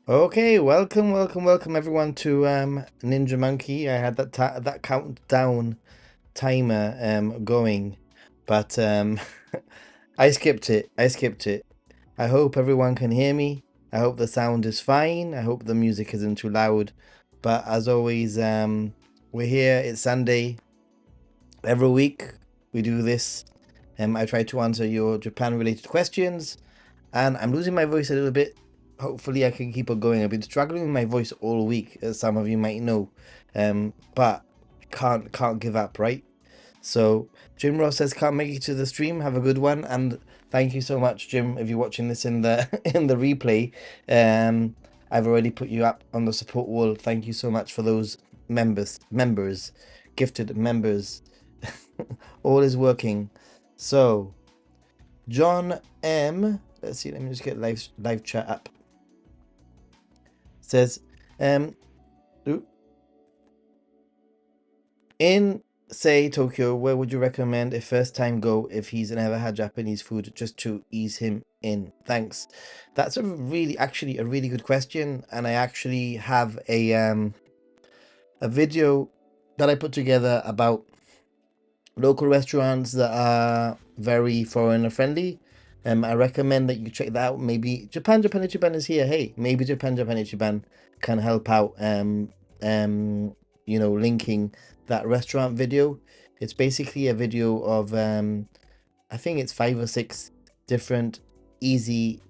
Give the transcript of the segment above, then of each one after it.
Okay, welcome everyone to Ninja Monkey. I had that countdown timer going, but I skipped it. I hope everyone can hear me. I hope the sound is fine. I hope the music isn't too loud. But as always, we're here. It's Sunday. Every week we do this. I try to answer your Japan related questions, and I'm losing my voice a little bit. Hopefully, I can keep it going. I've been struggling with my voice all week, as some of you might know, but can't give up, right? So Jim Ross says can't make it to the stream. Have a good one, and thank you so much, Jim. If you're watching this in the in the replay, I've already put you up on the support wall. Thank you so much for those members, gifted members. All is working. So John M. Let's see. Let me just get live chat up. Says, in say Tokyo, where would you recommend a first time go if he's never had Japanese food, just to ease him in? Thanks. That's actually a really good question, and I actually have a video that I put together about local restaurants that are very foreigner friendly. I recommend that you check that out. Maybe Japan Ichiban is here. Hey, maybe Japan Ichiban can help out. Linking that restaurant video. It's basically a video of I think it's 5 or 6 different easy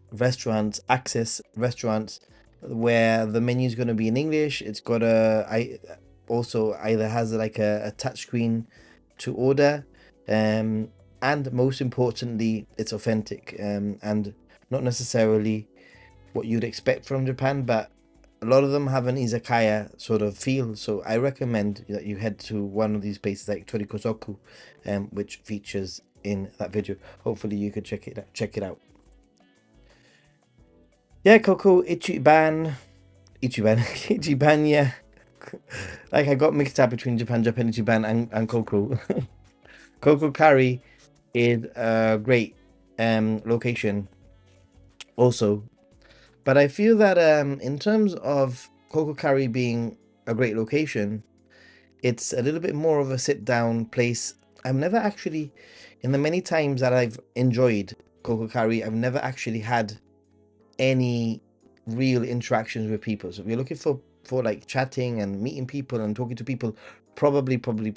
access restaurants, where the menu is going to be in English. It's got also either has like a touch screen to order, and most importantly, it's authentic, and not necessarily what you'd expect from Japan, but a lot of them have an izakaya sort of feel. So I recommend that you head to one of these places like Tohoku, which features in that video. Hopefully you could check it out. Yeah, Coco Ichiban, yeah. Like I got mixed up between Japan Ichiban and Coco. Coco Curry is a great location also, but I feel that in terms of Coco Curry being a great location, it's a little bit more of a sit down place. I've never actually, in the many times that I've enjoyed Coco Curry, I've never actually had any real interactions with people. So if you're looking for like chatting and meeting people and talking to people, probably Coco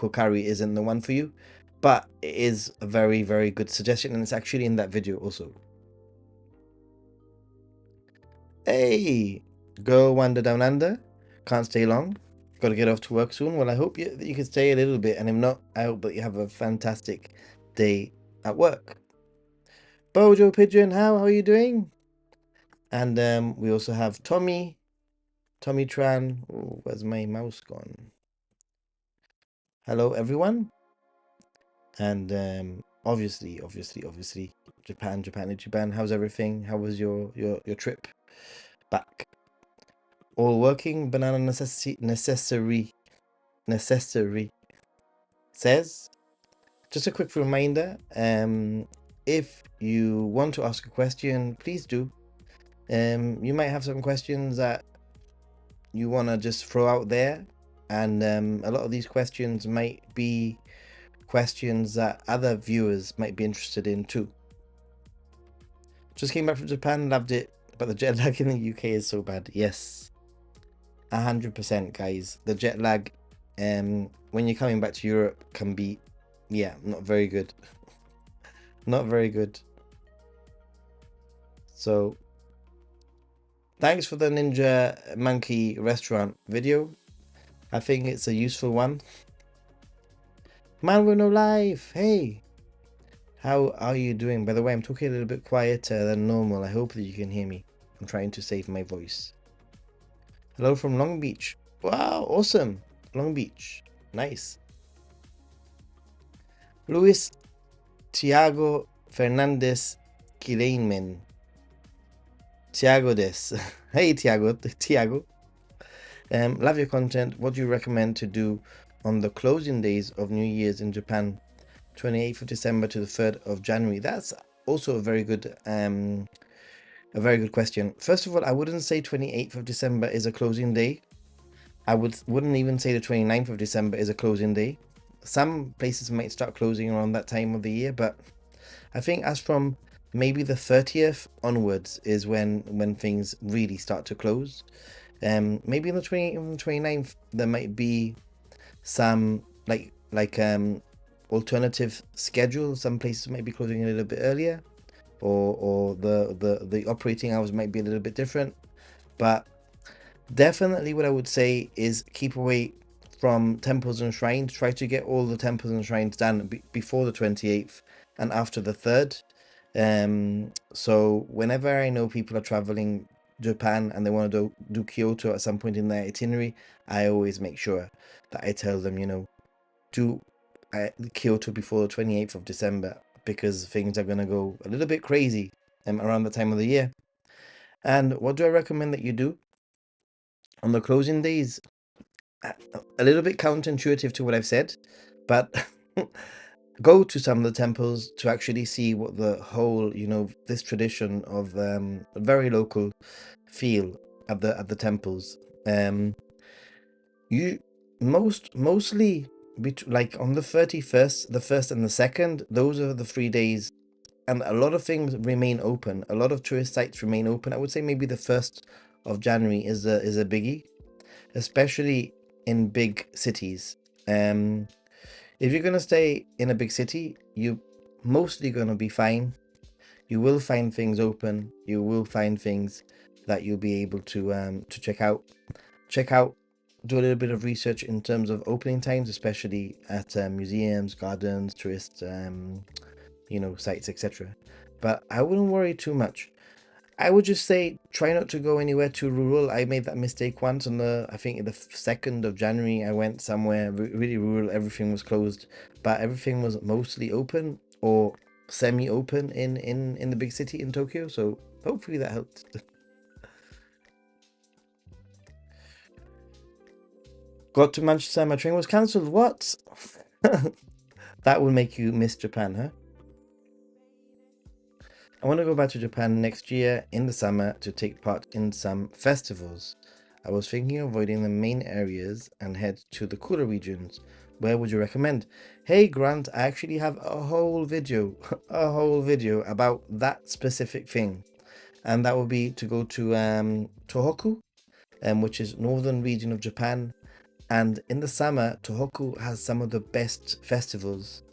Curry isn't the one for you, but it is a very, very good suggestion, and it's actually in that video also. Hey, go wander down under. Can't stay long. Got to get off to work soon. Well, I hope that you can stay a little bit, and if not, I hope that you have a fantastic day at work. Bojo Pigeon, how are you doing? And we also have Tommy Tran. Oh, where's my mouse gone? Hello, everyone. And obviously, Japan Ichiban. How's everything? How was your trip back? All working. Banana necessary. Says. Just a quick reminder. If you want to ask a question, please do. You might have some questions that you want to just throw out there, and a lot of these questions might be questions that other viewers might be interested in too. Just came back from Japan, loved it, but the jet lag in the UK is so bad. Yes, 100%, guys. The jet lag when you're coming back to Europe can be, yeah, not very good. Not very good. So thanks for the Ninja Monkey restaurant video. I think it's a useful one. Man with no life, hey, how are you doing? By the way, I'm talking a little bit quieter than normal. I hope that you can hear me. I'm trying to save my voice. Hello from Long Beach. Wow, awesome. Long Beach, nice. Luis Tiago Fernandez Kileinmen. Tiago des. Hey Tiago. Love your content. What do you recommend to do on the closing days of New Year's in Japan, 28th of December to the 3rd of January? That's also a very good question. First of all, I wouldn't say 28th of December is a closing day. Wouldn't even say the 29th of December is a closing day. Some places might start closing around that time of the year, but I think as from maybe the 30th onwards is when things really start to close. Maybe on the 28th and 29th there might be some alternative schedule. Some places might be closing a little bit earlier, or the operating hours might be a little bit different. But definitely what I would say is keep away from temples and shrines. Try to get all the temples and shrines done before the 28th and after the 3rd. So whenever I know people are traveling Japan and they want to do Kyoto at some point in their itinerary, I always make sure that I tell them, do Kyoto before the 28th of December, because things are going to go a little bit crazy around the time of the year. And what do I recommend that you do on the closing days? A little bit counterintuitive to what I've said, but go to some of the temples to actually see what the whole, this tradition of a very local feel at the temples. You mostly like on the 31st, the 1st and the 2nd, those are the 3 days, and a lot of things remain open. A lot of tourist sites remain open. I would say maybe the 1st of January is a biggie, especially in big cities. If you're gonna stay in a big city, you mostly gonna be fine. You will find things open. You will find things that you'll be able to check out. Check out, do a little bit of research in terms of opening times, especially at museums, gardens, tourist, sites, etc. But I wouldn't worry too much. I would just say try not to go anywhere too rural. I made that mistake once on I think the 2nd of January. I went somewhere really rural. Everything was closed, but everything was mostly open or semi-open in the big city in Tokyo. So hopefully that helped. Got to Manchester, my train was cancelled. What? That would make you miss Japan, huh? I want to go back to Japan next year in the summer to take part in some festivals. I was thinking of avoiding the main areas and head to the cooler regions. Where would you recommend? Hey Grant, I actually have a whole video, a whole video about that specific thing. And that would be to go to Tohoku, which is northern region of Japan. And in the summer, Tohoku has some of the best festivals.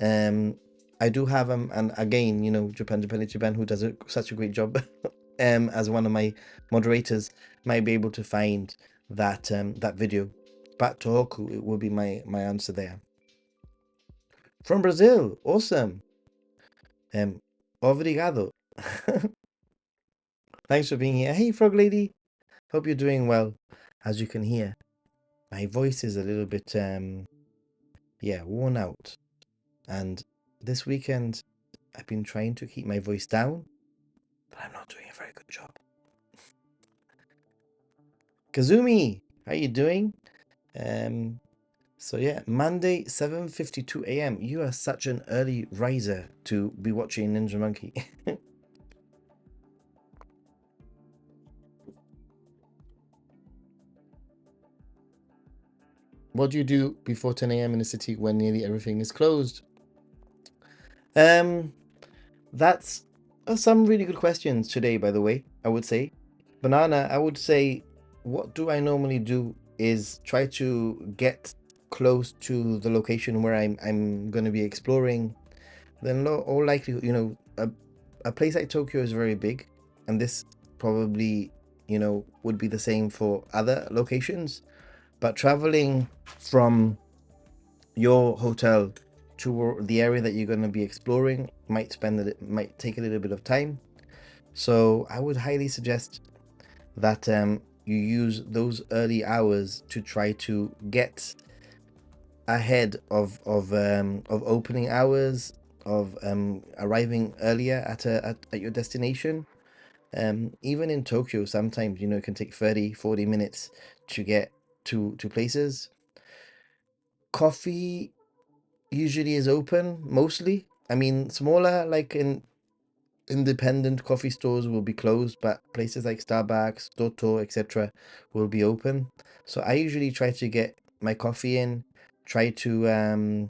Um, I do have and again, Japan, who does such a great job, as one of my moderators, might be able to find that video. But Tohoku, it will be my answer there. From Brazil, awesome. Obrigado. Thanks for being here. Hey, Frog Lady. Hope you're doing well. As you can hear, my voice is a little bit worn out. And this weekend, I've been trying to keep my voice down, but I'm not doing a very good job. Kazumi, how you doing? So yeah, Monday, 7:52 a.m. You are such an early riser to be watching Ninja Monkey. What do you do before 10 a.m. in a city when nearly everything is closed? Um, that's some really good questions today, by the way, I would say. Banana, I would say, what do I normally do is try to get close to the location where I'm going to be exploring. Then all likely, a place like Tokyo is very big, and this probably, would be the same for other locations. But traveling from your hotel to the area that you're going to be exploring might take a little bit of time. So I would highly suggest that you use those early hours to try to get ahead of opening hours, of arriving earlier at your destination. Even in Tokyo, sometimes it can take 30-40 minutes to get to places. Coffee usually is open mostly. I mean, smaller, like in independent coffee stores will be closed, but places like Starbucks, Toto, etc. will be open. So I usually try to get my coffee in, try to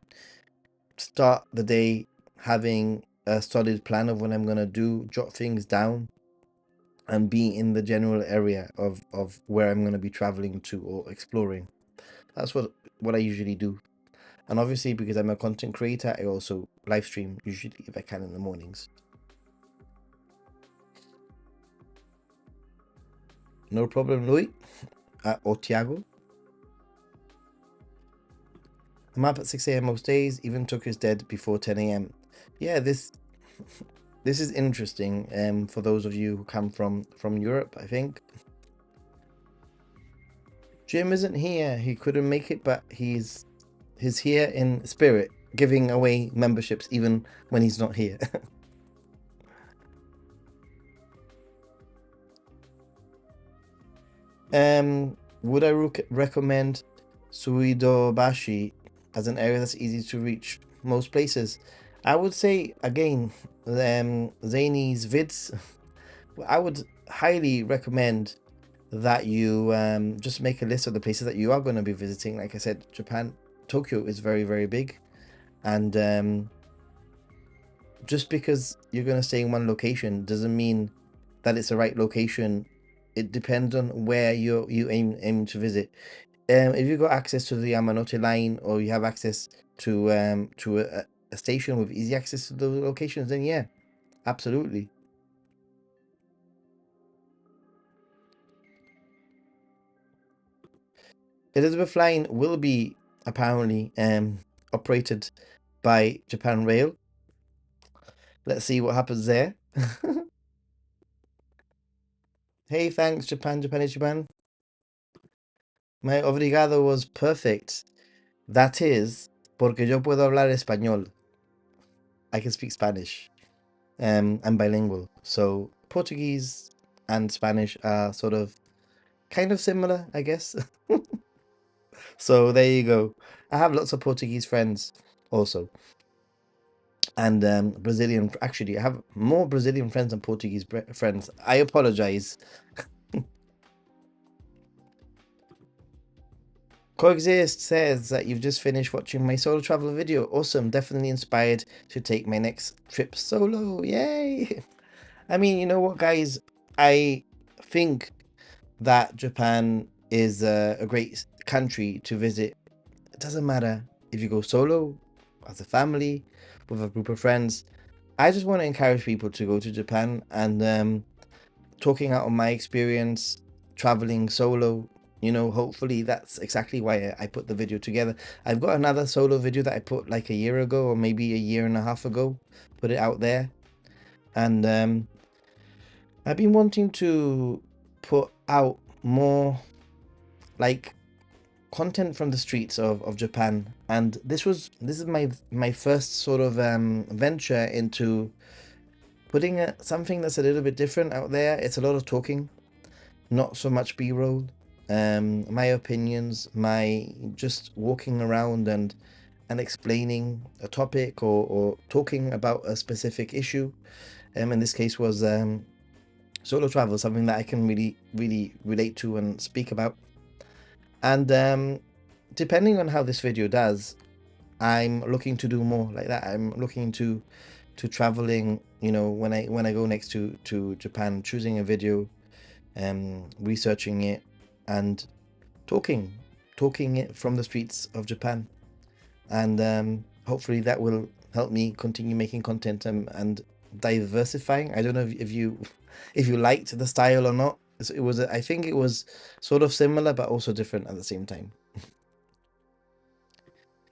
start the day having a solid plan of what I'm gonna do, jot things down, and be in the general area of where I'm gonna be traveling to or exploring. That's what I usually do. And obviously, because I'm a content creator, I also live stream usually if I can in the mornings. No problem, Louis. Or Tiago. I'm up at 6 a.m. most days. Even Tucker's dead before 10 a.m. Yeah, this is interesting. For those of you who come from Europe, I think. Jim isn't here. He couldn't make it, but he's here in spirit, giving away memberships even when he's not here. Would I recommend Suidobashi as an area that's easy to reach most places? I would say again, Zany's vids. I would highly recommend that you just make a list of the places that you are going to be visiting. Like I said, Japan, Tokyo is very, very big, and just because you're going to stay in one location doesn't mean that it's the right location. It depends on where you aim to visit. If you got access to the Yamanote line, or you have access to a station with easy access to those locations, then yeah, absolutely. Elizabeth Line will be apparently operated by Japan Rail. Let's see what happens there. Hey, thanks, Japan, Japan. My obrigado was perfect. That is, porque yo puedo hablar español. I can speak Spanish. I'm bilingual. So Portuguese and Spanish are sort of kind of similar, I guess. So there you go. I have lots of Portuguese friends also. And Brazilian, actually, I have more Brazilian friends than Portuguese friends. I apologize. Coexist says that you've just finished watching my solo travel video. Awesome. Definitely inspired to take my next trip solo. Yay. I mean, you know what, guys? I think that Japan is a great country to visit. It doesn't matter if you go solo, as a family, with a group of friends. I just want to encourage people to go to Japan, and talking out of my experience traveling solo, hopefully that's exactly why I put the video together. I've got another solo video that I put like a year ago, or maybe a year and a half ago, put it out there. And I've been wanting to put out more like content from the streets of Japan, and this is my first sort of venture into putting something that's a little bit different out there. It's a lot of talking, not so much b-roll. My opinions, my just walking around and explaining a topic, or talking about a specific issue. In this case was solo travel, something that I can really relate to and speak about. And depending on how this video does, I'm looking to do more like that. I'm looking to traveling, when I go next to Japan, choosing a video, researching it, and talking it from the streets of Japan. And hopefully that will help me continue making content and diversifying. I don't know if you liked the style or not. It was, I think it was sort of similar but also different at the same time.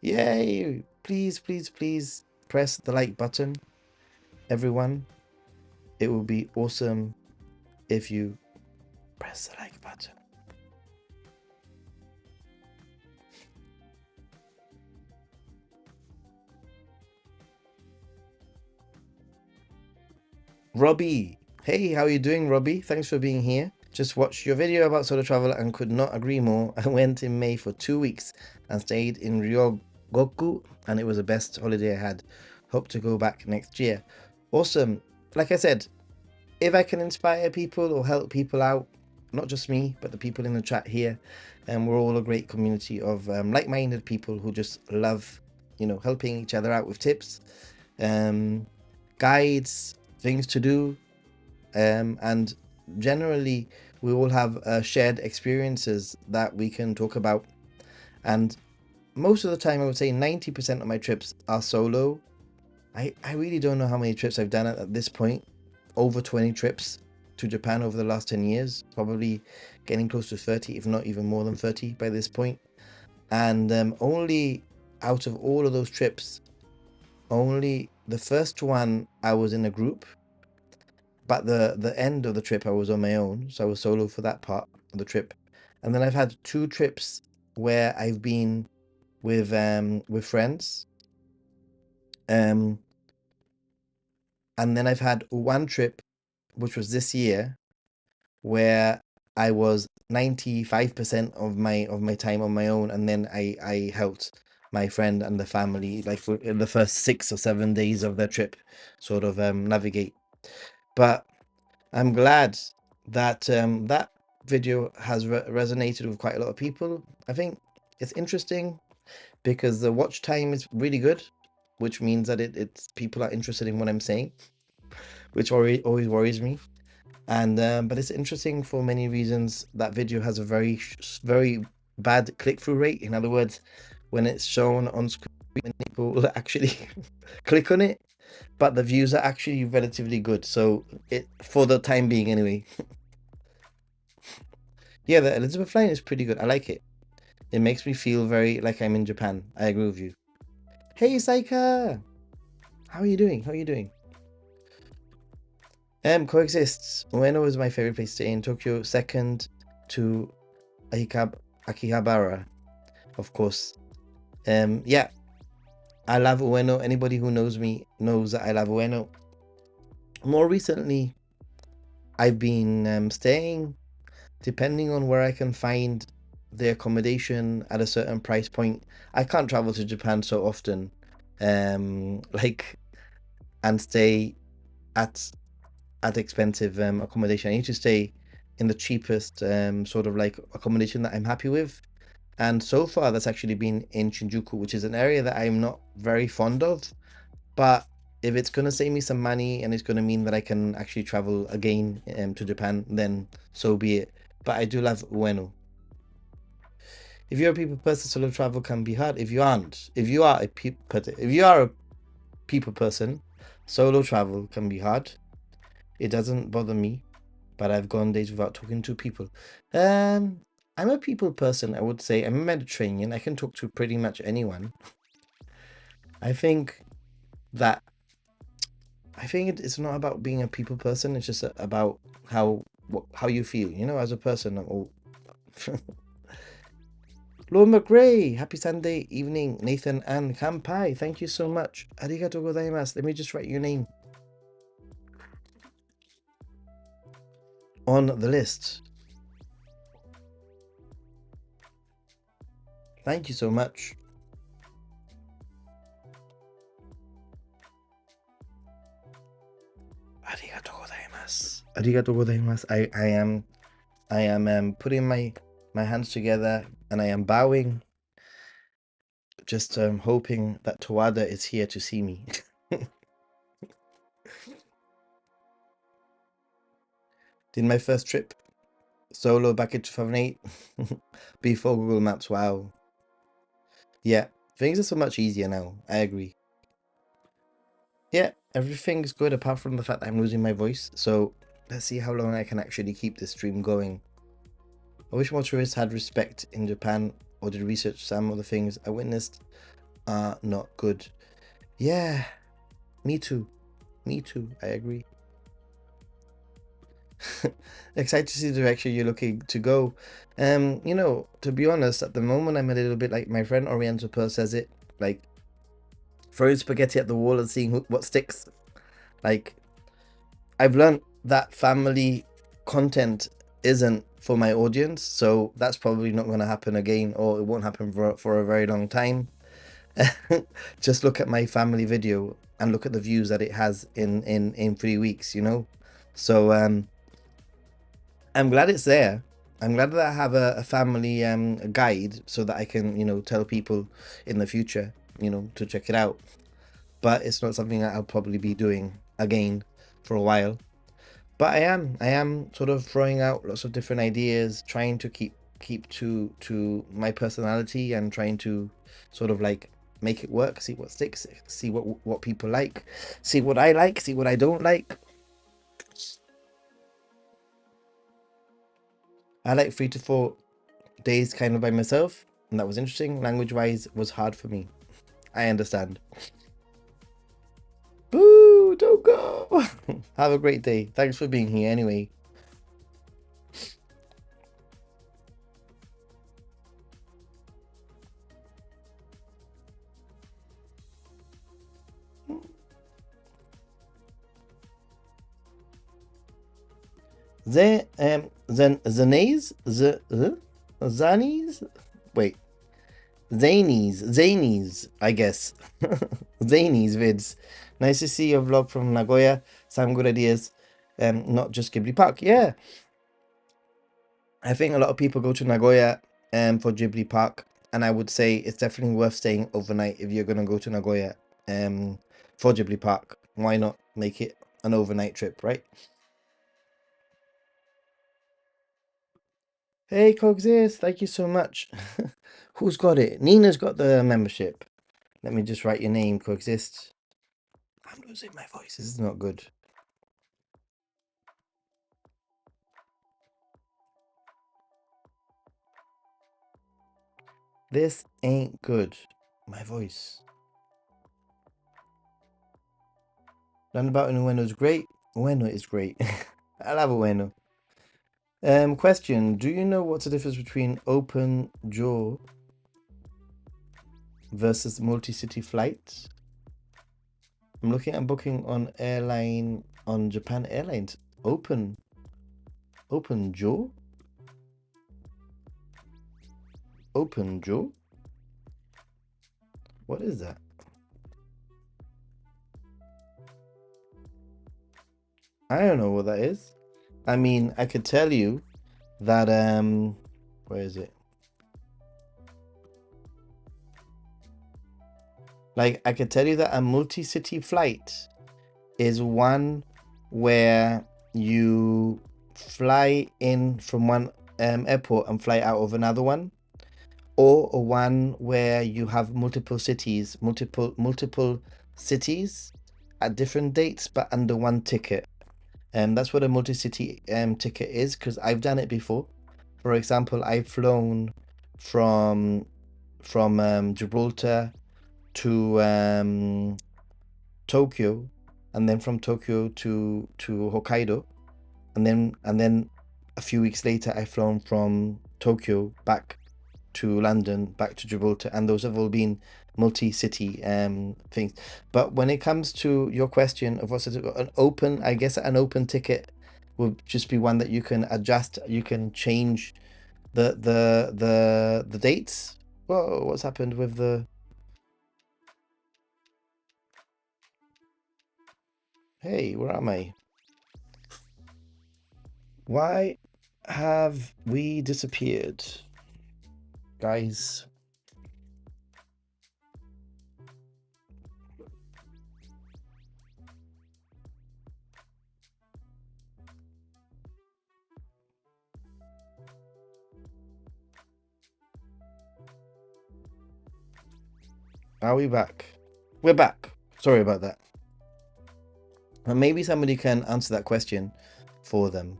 Yay! Please press the like button, everyone. It will be awesome if you press the like button. Robbie, hey, how are you doing, Robbie? Thanks for being here. Just watched your video about solo travel and could not agree more. I went in May for 2 weeks and stayed in Ryogoku, and it was the best holiday I had. Hope to go back next year. Awesome. like I said, if I can inspire people or help people out, not just me, but the people in the chat here, and we're all a great community of like-minded people who just love, helping each other out with tips, guides, things to do, and generally we all have shared experiences that we can talk about. And most of the time, I would say 90% of my trips are solo. I really don't know how many trips I've done at this point. Over 20 trips to Japan over the last 10 years, probably getting close to 30, if not even more than 30 by this point. And only out of all of those trips, only the first one I was in a group, but the end of the trip I was on my own, so I was solo for that part of the trip. And then I've had 2 trips where I've been with friends. And then I've had 1 trip, which was this year, where I was 95% of my time on my own, and then I helped my friend and the family, like in the first 6 or 7 days of their trip, sort of navigate. But I'm glad that that video has resonated with quite a lot of people. I think it's interesting because the watch time is really good, which means that it's people are interested in what I'm saying, which always worries me. And but it's interesting for many reasons. That video has a very bad click-through rate. In other words, when it's shown on screen, people will actually click on it, but the views are actually relatively good. So it, for the time being anyway. Yeah, the Elizabeth line is pretty good. I like it. It makes me feel very like I'm in Japan. I agree with you. Hey, Saika! How are you doing? How are you doing? Coexists. Ueno is my favorite place to stay in Tokyo, second to Akihabara, of course. Yeah, I love Ueno. Anybody who knows me knows that I love Ueno. More recently, I've been staying, depending on where I can find the accommodation at a certain price point. I can't travel to Japan so often, like, and stay at expensive accommodation. I need to stay in the cheapest sort of like accommodation that I'm happy with. And so far, that's actually been in Shinjuku, which is an area that I'm not very fond of. But if it's going to save me some money and it's going to mean that I can actually travel again to Japan, then so be it. But I do love Ueno. If you're a people person, solo travel can be hard. If you aren't, if you are a people person, solo travel can be hard. It doesn't bother me, but I've gone days without talking to people. I'm a people person, I would say. I'm a Mediterranean. I can talk to pretty much anyone. I think it's not about being a people person. It's just about how you feel, as a person. Or Lord McRae, happy Sunday evening, Nathan and Kampai. Thank you so much. Arigatou gozaimasu. Let me just write your name on the list. Thank you so much. Arigatou gozaimasu. Arigatou gozaimasu. I am putting my hands together and I am bowing, just hoping that Tawada is here to see me. Did my first trip solo back in 2008 before Google Maps. Wow. Yeah, things are so much easier now. I agree. Yeah, everything's good apart from the fact that I'm losing my voice. So let's see how long I can actually keep this stream going. I wish more tourists had respect in Japan or did research. Some of the things I witnessed are not good. Yeah, me too. Me too. I agree. Excited to see the direction you're looking to go. To be honest, at the moment I'm a little bit like my friend Oriental Pearl says it, like throwing spaghetti at the wall and seeing what sticks. Like, I've learned that family content isn't for my audience, so that's probably not going to happen again, or it won't happen for a very long time. Just look at my family video. and look at the views that it has in 3 weeks, you know. So I'm glad it's there. I'm glad that I have a family guide so that I can, you know, tell people in the future, you know, to check it out. But it's not something that I'll probably be doing again for a while. But I am sort of throwing out lots of different ideas, trying to keep to my personality and trying to sort of like make it work, see what sticks, see what people like, see what I like, see what I don't like. I like 3 to 4 days kind of by myself, and that was interesting. Language wise was hard for me. I understand. Boo, don't go. Have a great day. Thanks for being here anyway. Zanies? Zanies? Wait. Zanies, I guess. Zanies vids. Nice to see your vlog from Nagoya. Some good ideas. Not just Ghibli Park. Yeah. I think a lot of people go to Nagoya for Ghibli Park, and I would say it's definitely worth staying overnight if you're gonna go to Nagoya for Ghibli Park. Why not make it an overnight trip, right? Hey, Coexist, thank you so much. Who's got it? Nina's got the membership. Let me just write your name, Coexist. I'm losing my voice. This is not good. This ain't good. My voice. Learn about Ueno is great. Ueno is great. I love Ueno. Question. Do you know what's the difference between open jaw versus multi-city flights? I'm looking at booking on airline on Japan Airlines. Open jaw? Open jaw? What is that? I don't know what that is. I mean, I could tell you that where is it? Like I could tell you that a multi-city flight is one where you fly in from one airport and fly out of another one, or a one where you have multiple cities at different dates but under one ticket. That's what a multi-city ticket is, because I've done it before. For example, I've flown from Gibraltar to Tokyo, and then from Tokyo to Hokkaido, and then a few weeks later I've flown from Tokyo back to London, back to Gibraltar, and those have all been multi-city things. But when it comes to your question of what's an open, I guess an open ticket would just be one that you can adjust, you can change the dates. Whoa, what's happened with the... Hey, where am I? Why have we disappeared? Guys. Are we back? We're back. Sorry about that. And maybe somebody can answer that question for them.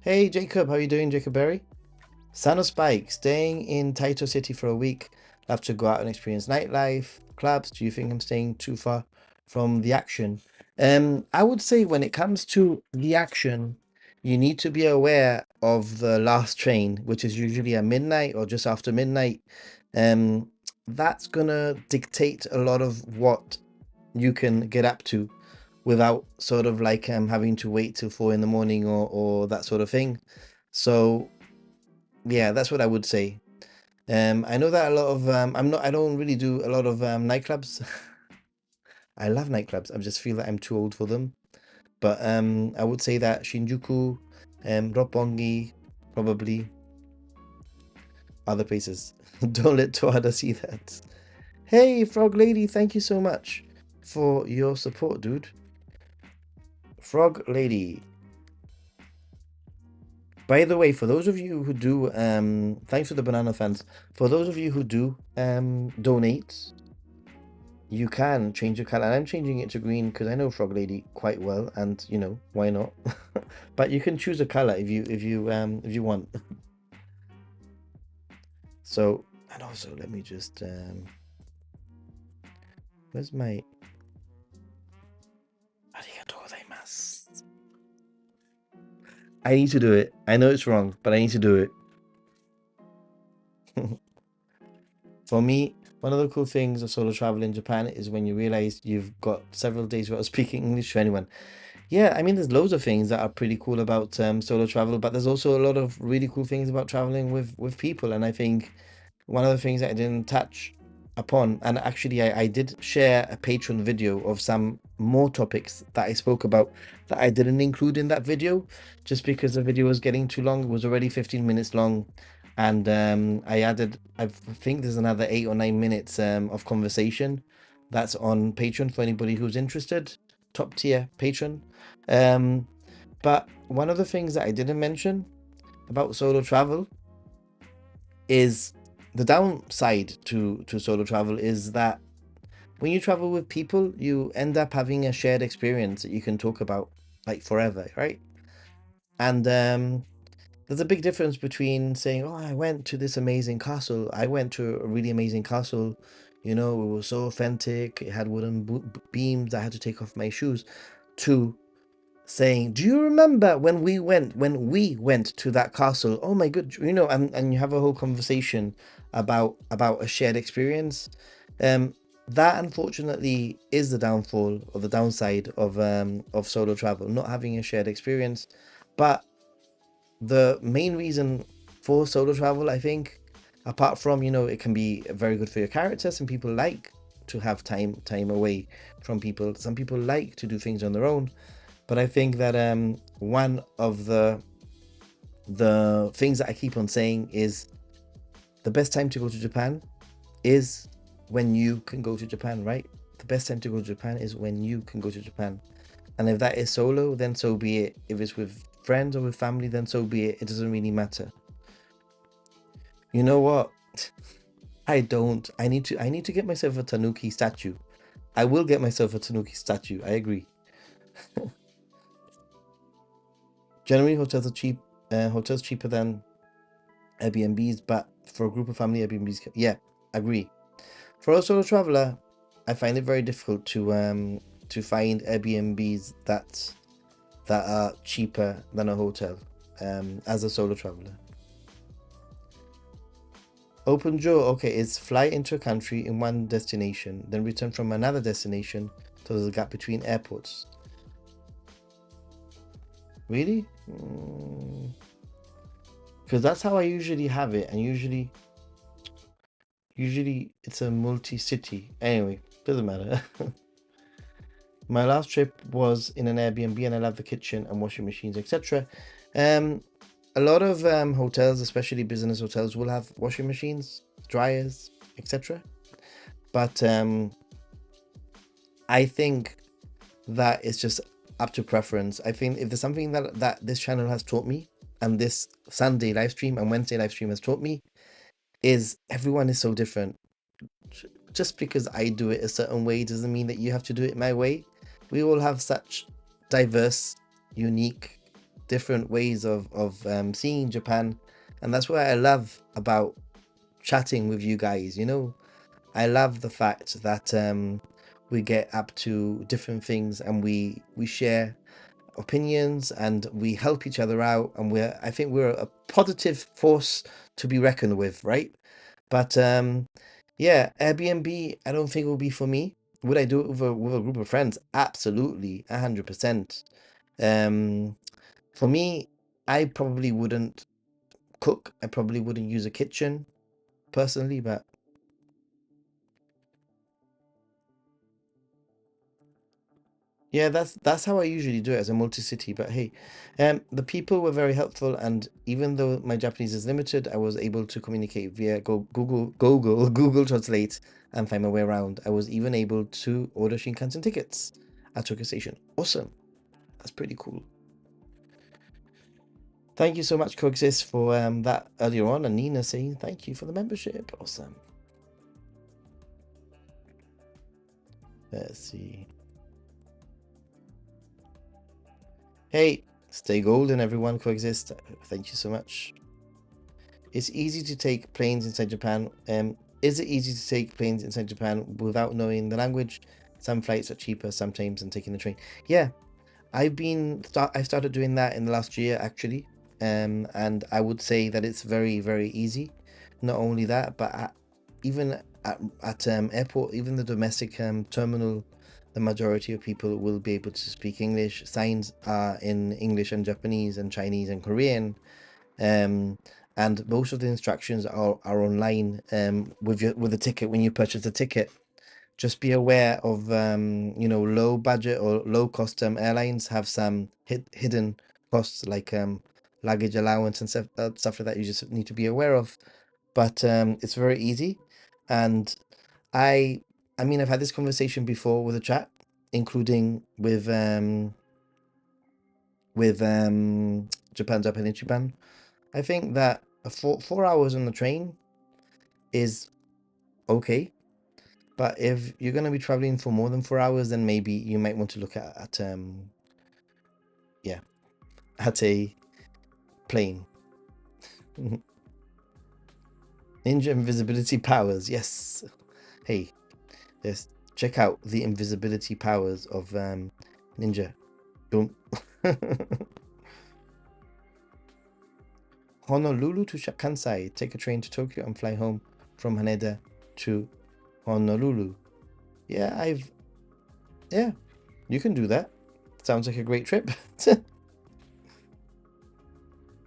Hey Jacob, how are you doing, Jacob Berry? Sano Spike, staying in Taito City for a week. Love to go out and experience nightlife, clubs. Do you think I'm staying too far from the action? I would say when it comes to the action, you need to be aware of the last train, which is usually at midnight or just after midnight. That's gonna dictate a lot of what you can get up to without sort of like having to wait till 4 in the morning or that sort of thing. So yeah, that's what I would say. I know that a lot of I don't really do a lot of nightclubs. I love nightclubs. I just feel that I'm too old for them. But I would say that Shinjuku, Roppongi, probably other places. Don't let Tohada see that. Hey, Frog Lady, thank you so much for your support, dude. Frog Lady. By the way, for those of you who do, thanks for the banana fans. For those of you who do donate, you can change your color. And I'm changing it to green because I know Frog Lady quite well, and you know why not. But you can choose a color if you want. So, and also let me just where's my arigatou gozaimasu. I need to do it. I know it's wrong, but I need to do it. For me, one of the cool things of solo travel in Japan is when you realize you've got several days without speaking English to anyone. Yeah, I mean, there's loads of things that are pretty cool about solo travel, but there's also a lot of really cool things about traveling with people. And I think one of the things that I didn't touch upon, and actually I did share a Patreon video of some more topics that I spoke about that I didn't include in that video, just because the video was getting too long. It was already 15 minutes long, and I think there's another 8 or 9 minutes of conversation that's on Patreon for anybody who's interested. Top tier patron. But one of the things that I didn't mention about solo travel is the downside to solo travel is that when you travel with people, you end up having a shared experience that you can talk about like forever, right? And there's a big difference between saying, "Oh, I went to this amazing castle. I went to a really amazing castle. You know, it was so authentic. It had wooden beams. I had to take off my shoes." To saying, "Do you remember when we went to that castle? Oh my good, you know," and you have a whole conversation about a shared experience. Um, that unfortunately is the downfall or the downside of solo travel, not having a shared experience. But the main reason for solo travel, I think, apart from, you know, it can be very good for your character. Some people like to have time away from people. Some people like to do things on their own. But I think that one of the things that I keep on saying is the best time to go to Japan is when you can go to Japan, right? The best time to go to Japan is when you can go to Japan. And if that is solo, then so be it. If it's with friends or with family, then so be it. It doesn't really matter. You know what? I don't. I need to get myself a Tanuki statue. I will get myself a Tanuki statue. I agree. Generally, hotels are cheap. Hotels cheaper than Airbnbs, but for a group of family, Airbnbs. Yeah, agree. For a solo traveler, I find it very difficult to find Airbnbs that are cheaper than a hotel. As a solo traveler, open jaw. Okay, it's fly into a country in one destination, then return from another destination. So there's a gap between airports. Really? Because that's how I usually have it, and usually it's a multi-city. Anyway, doesn't matter. My last trip was in an Airbnb, and I love the kitchen and washing machines, etc. Um, a lot of hotels, especially business hotels, will have washing machines, dryers, etc. But I think that it's just up to preference. I think if there's something that this channel has taught me, and this Sunday live stream and Wednesday live stream has taught me, is everyone is so different. Just because I do it a certain way doesn't mean that you have to do it my way. We all have such diverse, unique, different ways of seeing Japan, and that's what I love about chatting with you guys. You know, I love the fact that we get up to different things, and we share opinions, and we help each other out, and I think we're a positive force to be reckoned with, right? But yeah, Airbnb, I don't think it will be for me. Would I do it with a group of friends? Absolutely, 100%. Um, for me, I probably wouldn't cook. I probably wouldn't use a kitchen personally, but Yeah, that's how I usually do it as a multi-city. But hey, the people were very helpful, and even though my Japanese is limited, I was able to communicate via Google Translate and find my way around. I was even able to order Shinkansen tickets at Tokyo Station. Awesome. That's pretty cool. Thank you so much, Coexist, for that earlier on, and Nina saying thank you for the membership. Awesome. Let's see. Hey, stay golden, everyone. Coexist. Thank you so much. It's easy to take planes inside Japan. Is it easy to take planes inside Japan without knowing the language? Some flights are cheaper sometimes than taking the train. Yeah, I started doing that in the last year actually, and I would say that it's very very easy. Not only that, but even at airport, even the domestic terminal, the majority of people will be able to speak English. Signs are in English and Japanese and Chinese and Korean, um, and most of the instructions are online with the ticket when you purchase the ticket. Just be aware of low budget or low cost airlines have some hidden costs like luggage allowance and stuff like that you just need to be aware of. But it's very easy, and I I mean I've had this conversation before with a chat, including with Japan Ichiban. I think that 4 hours on the train is okay. But if you're going to be traveling for more than 4 hours, then maybe you might want to look at yeah, at a plane. Ninja invisibility powers. Yes. Hey, let's check out the invisibility powers of Ninja. Boom. Honolulu to Kansai. Take a train to Tokyo and fly home from Haneda to Honolulu. Yeah, yeah, you can do that. Sounds like a great trip.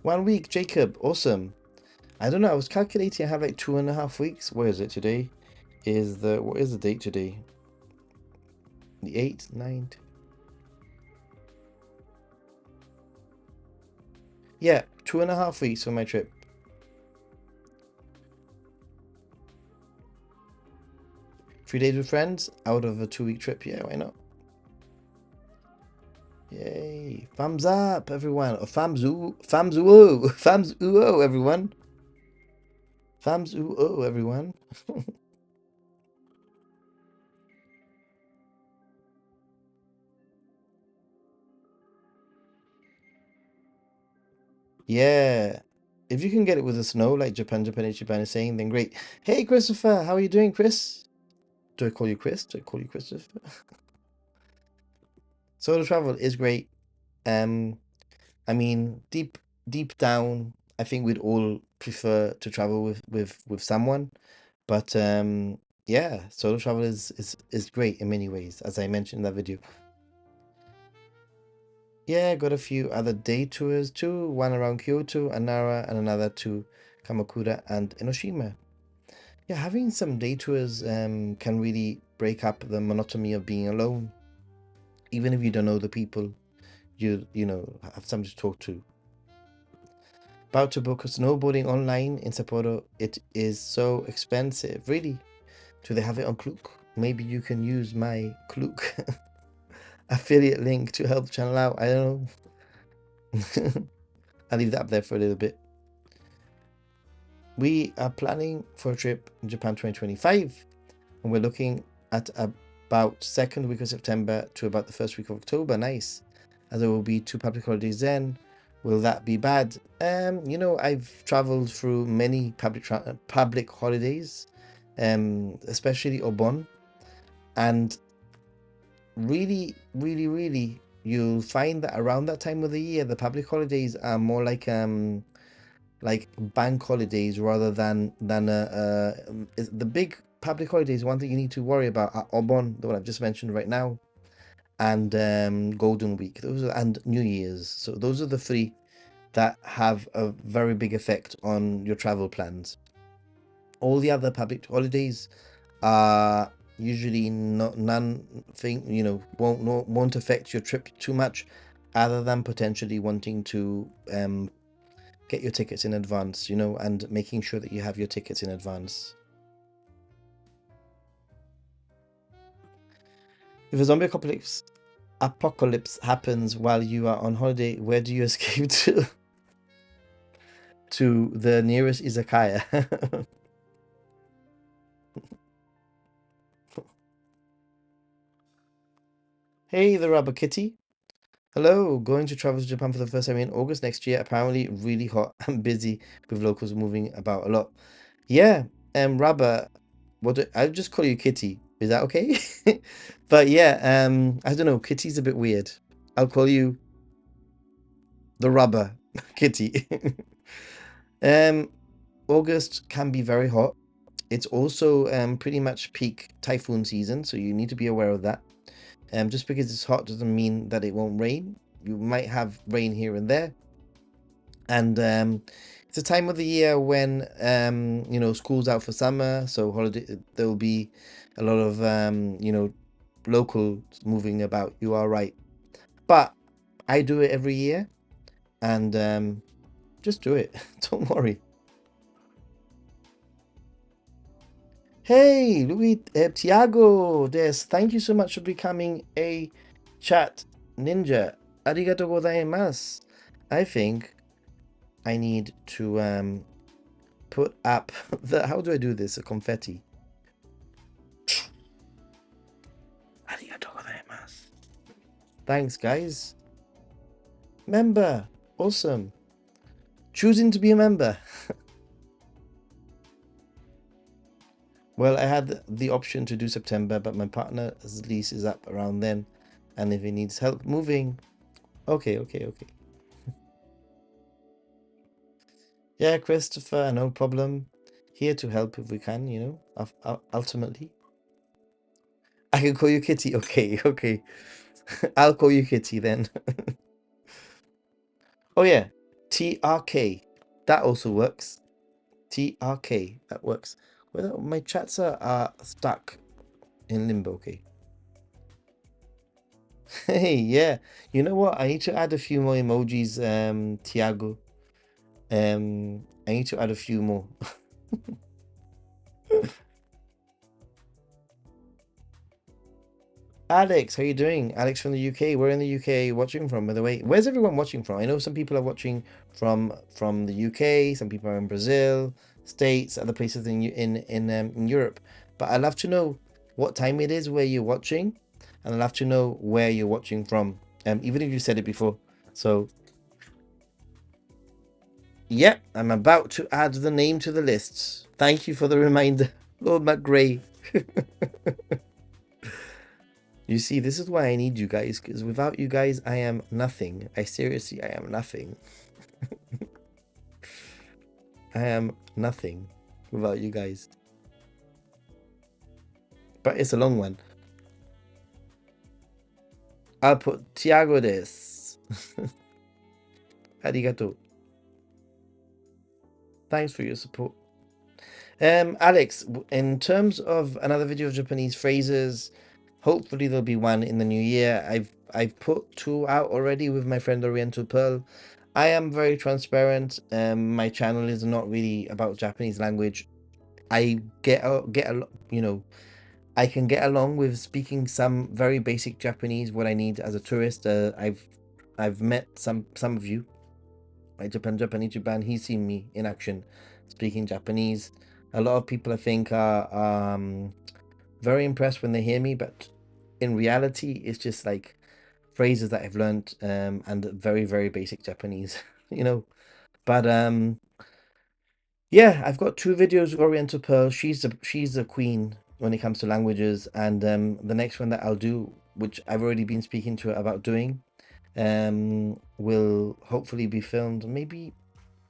1 week, Jacob. Awesome. I don't know. I was calculating. I have like 2.5 weeks. Where is it today? What is the date today? The 8th, 9th. Yeah, 2.5 weeks for my trip. 3 days with friends out of a 2 week trip. Yeah, why not? Yay! Thumbs up, everyone. Or thumbs ooh, thumbs ooh, thumbs ooh, oh, everyone. Thumbs ooh, oh, everyone. Yeah. If you can get it with the snow, like Japan is saying, then great. Hey, Christopher, how are you doing, Chris? Do I call you Chris? Do I call you Christopher? Solo travel is great. Um, I mean, deep down, I think we'd all prefer to travel with someone, but yeah, solo travel is great in many ways, as I mentioned in that video. Yeah, got a few other day tours too, one around Kyoto and Nara, and another to Kamakura and Enoshima. Yeah, having some day tours can really break up the monotony of being alone, even if you don't know the people. You have somebody to talk to. About to book a snowboarding online in Sapporo. It is so expensive. Really? Do they have it on Klook? Maybe you can use my Klook affiliate link to help the channel out. I don't know. I'll leave that up there for a little bit. We are planning for a trip in Japan 2025, and we're looking at about second week of September to about the first week of October. Nice, as there will be 2 public holidays then. Will that be bad? I've traveled through many public holidays, especially Obon, and really, really, really, you'll find that around that time of the year, the public holidays are more like bank holidays rather than the big public holidays. One thing you need to worry about are Obon, the one I've just mentioned right now, and Golden Week. And New Year's. So those are the three that have a very big effect on your travel plans. All the other public holidays are Usually, not none thing won't affect your trip too much, other than potentially wanting to get your tickets in advance, and making sure that you have your tickets in advance. If a zombie apocalypse happens while you are on holiday, where do you escape to? To the nearest izakaya. Hey, the rubber kitty. Hello, going to travel to Japan for the first time in August next year. Apparently, really hot and busy with locals moving about a lot. Yeah, rubber. I'll just call you Kitty. Is that okay? But yeah, I don't know. Kitty's a bit weird. I'll call you the rubber kitty. um, August can be very hot. It's also pretty much peak typhoon season, so you need to be aware of that. Just because it's hot doesn't mean that it won't rain. You might have rain here and there, and it's a time of the year when school's out for summer, so holiday there will be a lot of locals moving about. You are right, but I do it every year, and just do it. Don't worry. Hey, Louis, Tiago, thank you so much for becoming a chat ninja. Arigato gozaimasu. I think I need to put up the. How do I do this? A confetti. Arigato gozaimasu. Thanks, guys. Member. Awesome. Choosing to be a member. Well, I had the option to do September, but my partner's lease is up around then. And if he needs help moving, okay. Yeah, Christopher, no problem. Here to help if we can, ultimately. I can call you Kitty. Okay. I'll call you Kitty then. Oh, yeah. TRK. That also works. TRK. That works. Well, my chats are stuck in limbo. Okay. Hey, yeah. You know what? I need to add a few more emojis, Tiago. I need to add a few more. Alex, how you doing? Alex from the UK. We're in the UK watching from, by the way. Where's everyone watching from? I know some people are watching from the UK. Some people are in Brazil, States, other places in Europe. But I'd love to know what time it is where you're watching, and I'd love to know where you're watching from. Even if you said it before. So, yeah, I'm about to add the name to the list. Thank you for the reminder, Lord McGray. You see, this is why I need you guys, because without you guys, I am nothing. I am nothing. I am nothing without you guys. But it's a long one. I'll put Tiago des. Arigato. Thanks for your support. Alex, in terms of another video of Japanese phrases, hopefully there'll be one in the new year. I've put 2 out already with my friend Oriental Pearl. I am very transparent. My channel is not really about Japanese language. I I can get along with speaking some very basic Japanese, what I need as a tourist. I've met some of you, like Japanese Japan. He's seen me in action speaking Japanese. A lot of people I think are very impressed when they hear me, but in reality, it's just like phrases that I've learned and very, very basic Japanese, you know. But yeah, I've got 2 videos with Oriental Pearl. She's a queen when it comes to languages, and the next one that I'll do, which I've already been speaking to her about doing, will hopefully be filmed. Maybe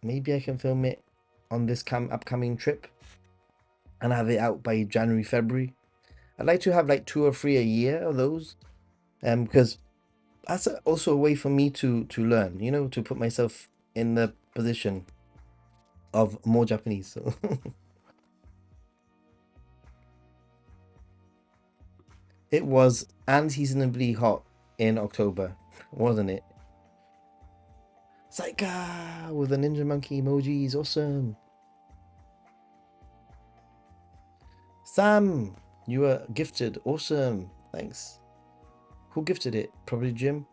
I can film it on this upcoming trip and have it out by January, February. I'd like to have like 2 or 3 a year of those, because that's also a way for me to learn, to put myself in the position of more Japanese. So It was unseasonably hot in October, wasn't it? Saika with the ninja monkey emojis, awesome. Sam, you were gifted, awesome. Thanks. Who gifted it? Probably Jim.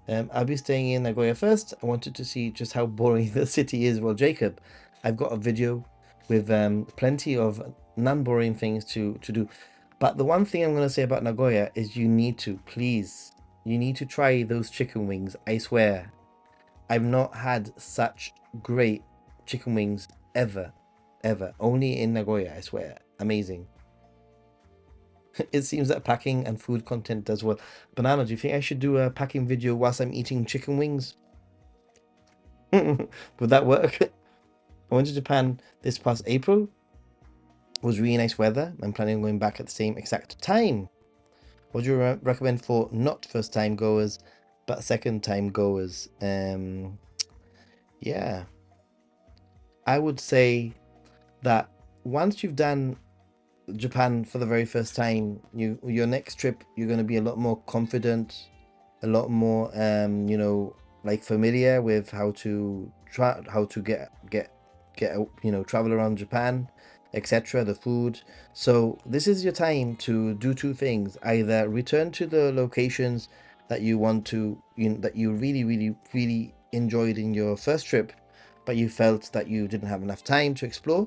I'll be staying in Nagoya first. I wanted to see just how boring the city is. Well, Jacob, I've got a video with plenty of non-boring things to do. But the one thing I'm going to say about Nagoya is you need to, please, you need to try those chicken wings. I swear, I've not had such great chicken wings ever, ever. Only in Nagoya, I swear. Amazing. It seems that packing and food content does well. Banana, do you think I should do a packing video whilst I'm eating chicken wings? Would that work? I went to Japan this past April. It was really nice weather. I'm planning on going back at the same exact time. What do you recommend for not first time goers, but second time goers? Yeah, I would say that once you've done Japan for the very first time, your next trip you're going to be a lot more confident, a lot more like familiar with how to get travel around Japan, etc. The food. So this is your time to do two things: either return to the locations that you want to that you really enjoyed in your first trip, but you felt that you didn't have enough time to explore,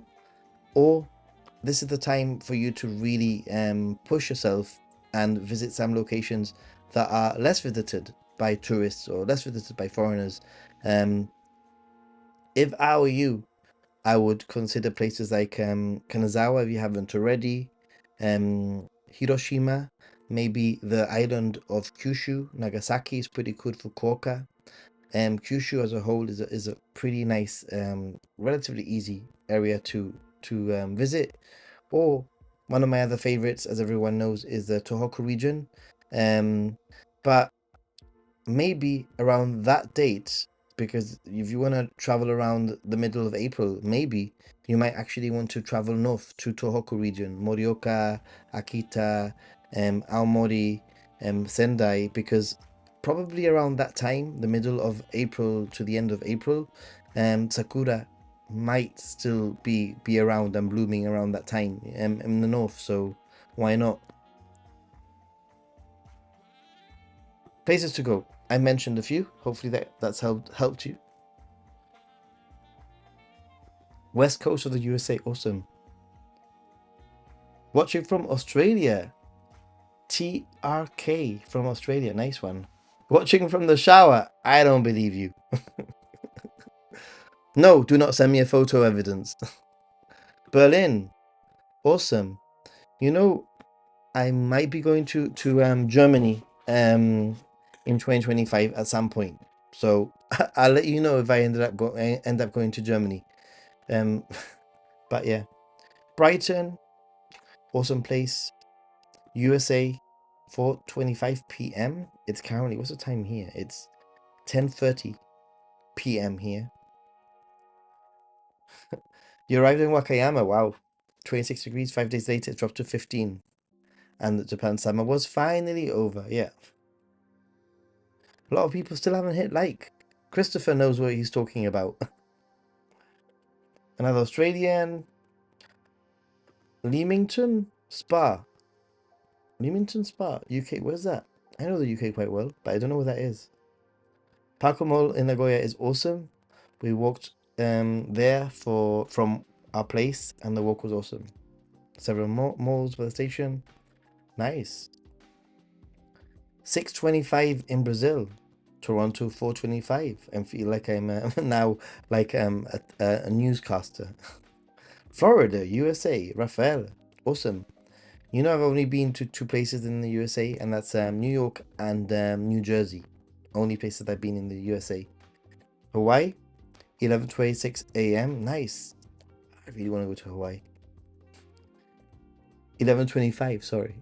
or this is the time for you to really push yourself and visit some locations that are less visited by tourists or less visited by foreigners. Um, if I were you, I would consider places like Kanazawa if you haven't already, Hiroshima, maybe the island of Kyushu. Nagasaki is pretty good. Fukuoka. Kyushu as a whole is a pretty nice, relatively easy area to visit. Or one of my other favorites, as everyone knows, is the Tohoku region. But maybe around that date, because if you want to travel around the middle of April, maybe you might actually want to travel north to Tohoku region, Morioka, Akita, Aomori, Sendai, because probably around that time, the middle of April to the end of April, Sakura might still be around and blooming around that time in the north. So why not? Places to go. I mentioned a few. Hopefully that's helped you. West coast of the USA, awesome. Watching from Australia. TRK from Australia, nice one. Watching from the shower. I don't believe you. No, do not send me a photo evidence. Berlin, awesome. You know, I might be going to Germany in 2025 at some point. So I'll let you know if I end up going to Germany. Um, but yeah, Brighton, awesome place. USA, 4:25 p.m. It's currently, what's the time here? It's 10:30 p.m. here. You arrived in Wakayama. Wow, 26 degrees. 5 days later, it dropped to 15, and the Japan summer was finally over. Yeah, a lot of people still haven't hit like. Christopher knows what he's talking about. Another Australian, Leamington Spa. Leamington Spa, UK. Where's that? I know the UK quite well, but I don't know where that is. Parko Mall in Nagoya is awesome. We walked there from our place, and the walk was awesome. Several malls by the station. Nice. 6:25 in Brazil. Toronto 4:25. I feel like I'm now like a newscaster. Florida, USA. Rafael, awesome. You know, I've only been to two places in the USA, and that's New York and New Jersey. Only places I've been in the USA. Hawaii, 11:26 a.m. Nice. I really want to go to Hawaii. 11:25. Sorry,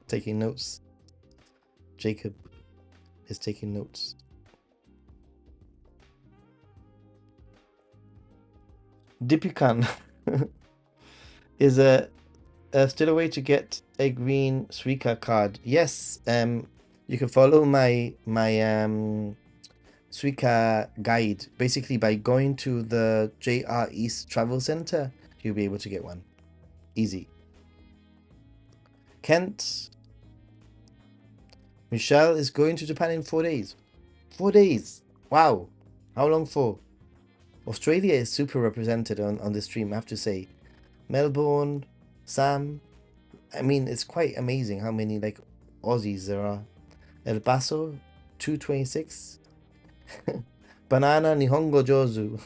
taking notes. Jacob is taking notes. Dipikan is a still a way to get a green Suica card. Yes, you can follow my Suica guide. Basically, by going to the JR East Travel Center, you'll be able to get one. Easy. Kent, Michelle is going to Japan in 4 days. 4 days. Wow. How long for? Australia is super represented on this stream, I have to say. Melbourne, Sam. I mean, it's quite amazing how many like Aussies there are. El Paso, 226. Banana Nihongo Jozu.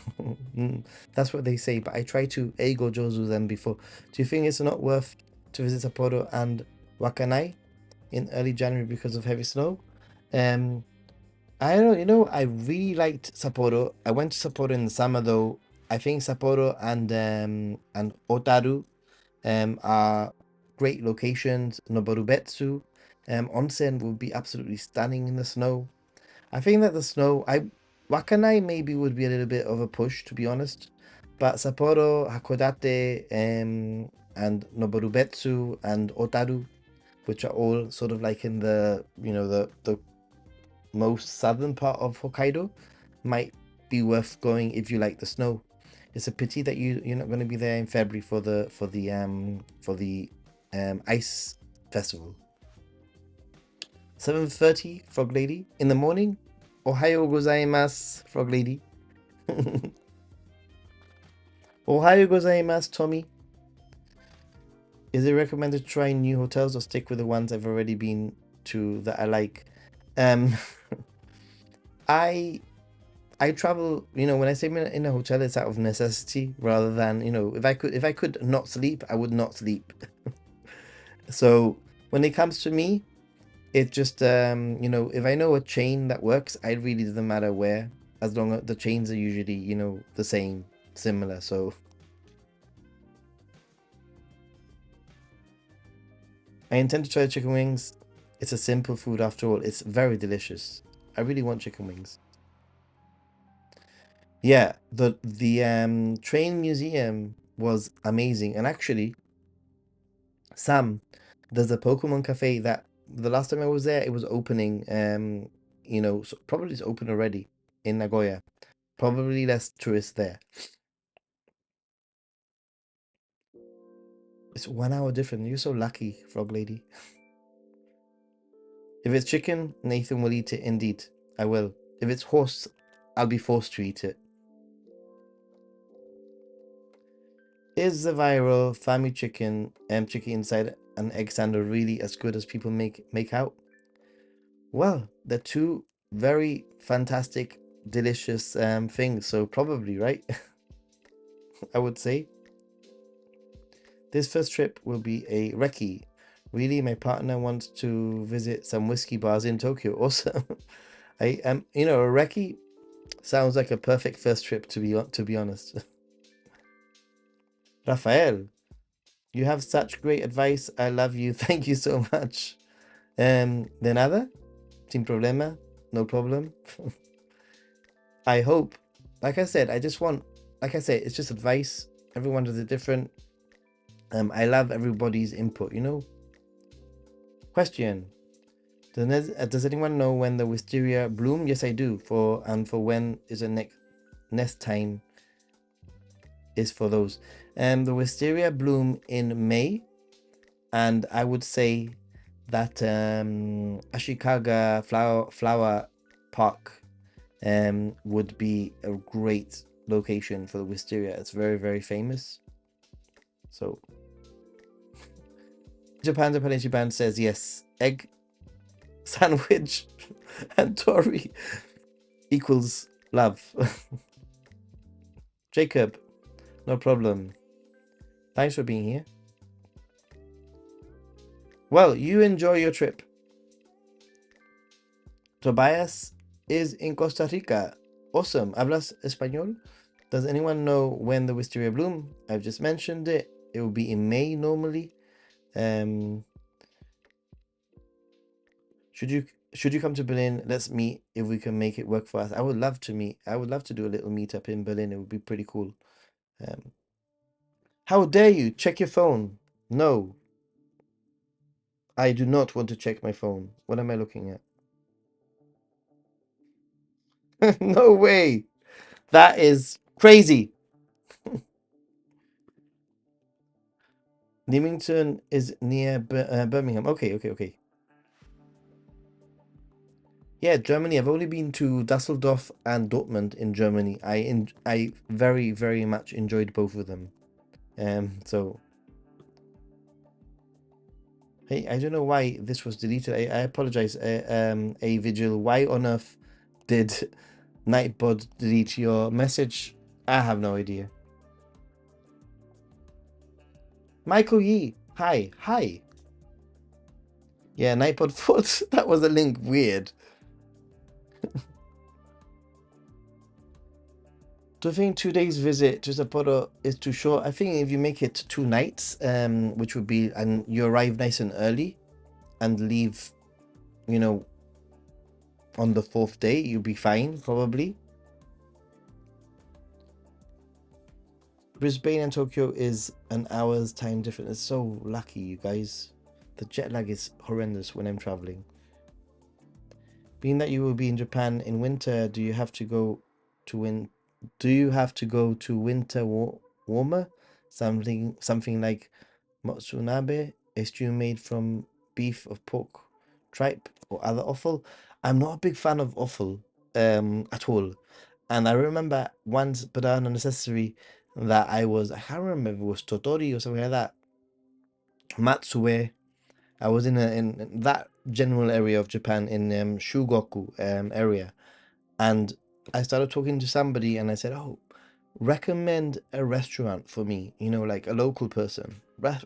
That's what they say, but I try to Eigo Jozu them before. Do you think it's not worth to visit Sapporo and Wakanai in early January because of heavy snow? I don't know, I really liked Sapporo. I went to Sapporo in the summer though. I think Sapporo and Otaru are great locations. Noborubetsu, onsen would be absolutely stunning in the snow. I think that the snow, Wakanai maybe would be a little bit of a push to be honest, but Sapporo, Hakodate, and Noborubetsu and Otaru, which are all sort of like in the the most southern part of Hokkaido, might be worth going if you like the snow. It's a pity that you're not going to be there in February for the ice festival. 7:30, Frog Lady in the morning. Ohayo gozaimasu, Frog Lady. Ohayo gozaimasu, Tommy. Is it recommended to try new hotels or stick with the ones I've already been to that I like? I travel, when I say in a hotel, it's out of necessity rather than, if I could not sleep, I would not sleep. So when it comes to me, it just, if I know a chain that works, it really doesn't matter where, as long as the chains are usually, the same, similar. So I intend to try chicken wings. It's a simple food after all. It's very delicious. I really want chicken wings. Yeah, the train museum was amazing, and actually, Sam, there's a Pokemon cafe that the last time I was there, it was opening. So probably it's open already in Nagoya. Probably less tourists there. It's 1 hour different. You're so lucky, Frog Lady. If it's chicken, Nathan will eat it. Indeed, I will. If it's horse, I'll be forced to eat it. Is the viral family chicken chicken inside an egg sandwich really as good as people make out? Well, they're two very fantastic, delicious things, so probably, right? I would say. This first trip will be a recce. Really, my partner wants to visit some whiskey bars in Tokyo. Also, I am, a recce sounds like a perfect first trip to be honest. Rafael, you have such great advice. I love you. Thank you so much. De nada, sin problema, no problem. I hope, like I said, like I said, it's just advice. Everyone does it different. I love everybody's input, Question. Does anyone know when the wisteria bloom? Yes, I do. For when is the next nest time is for those. The wisteria bloom in May, and I would say that Ashikaga flower park would be a great location for the wisteria. It's very, very famous. So Japan Band says yes. Egg sandwich and Tori equals love. Jacob, no problem. Thanks for being here. Well, you enjoy your trip. Tobias is in Costa Rica. Awesome. ¿Hablas español? Does anyone know when the wisteria bloom? I've just mentioned it. It will be in May normally. Should you come to Berlin? Let's meet if we can make it work for us. I would love to meet. I would love to do a little meetup in Berlin. It would be pretty cool. How dare you check your phone? No, I do not want to check my phone. What am I looking at? No way. That is crazy. Leamington is near Birmingham. Okay, okay, okay. Yeah, Germany. I've only been to Dusseldorf and Dortmund in Germany. I very, very much enjoyed both of them. So hey, I don't know why this was deleted. I apologize. A Vigil. Why on earth did Nightbot delete your message? I have no idea. Michael Yee. Hi, hi. Yeah, Nightbot thought that was a link. Weird. Do you think 2 days visit to Sapporo is too short? I think if you make it 2 nights, which would be, and you arrive nice and early and leave, you know, on the fourth day, you'll be fine, probably. Brisbane and Tokyo is an hour's time difference. It's so lucky, you guys. The jet lag is horrendous when I'm traveling. Being that you will be in Japan in winter, do you have to go to winter warmer? Something like Motsunabe, a stew made from beef of pork, tripe, or other offal. I'm not a big fan of offal at all. And I remember once, but unnecessary, that I can't remember if it was Totori or something like that. Matsue. I was in that general area of Japan in Shugoku area, and I started talking to somebody, and I said, "Oh, recommend a restaurant for me. You know, like a local person.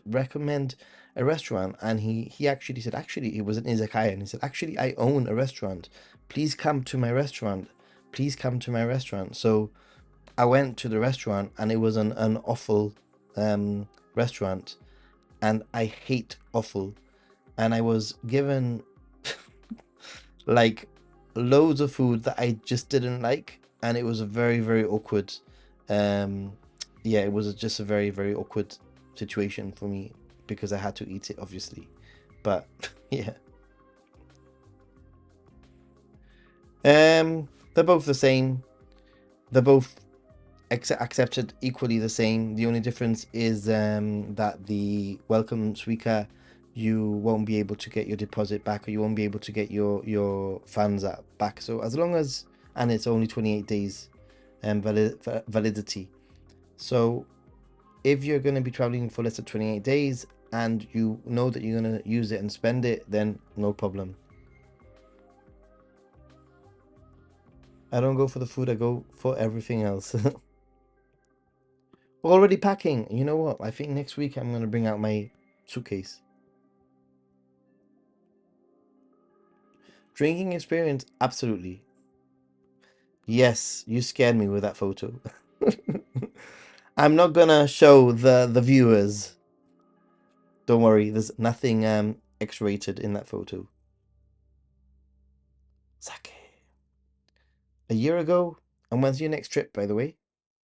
Recommend a restaurant." And he actually said, actually, it was an izakaya, and he said, "Actually, I own a restaurant. Please come to my restaurant. Please come to my restaurant." So I went to the restaurant, and it was an awful restaurant, and I hate offal. And I was given like loads of food that I just didn't like, and it was a very, very awkward. Um, yeah, it was just a very, very awkward situation for me because I had to eat it, obviously. But yeah, they're both the same. They're both accepted equally the same. The only difference is that the welcome suika, you won't be able to get your deposit back, or you won't be able to get your funds back. So as long as, and it's only 28 days validity. So if you're going to be traveling for less than 28 days and you know that you're going to use it and spend it, then no problem. I don't go for the food, I go for everything else. Already packing. You know what? I think next week I'm going to bring out my suitcase. Drinking experience, absolutely. Yes, you scared me with that photo. I'm not gonna show the viewers. Don't worry, there's nothing X-rated in that photo. Sake. A year ago? And when's your next trip, by the way?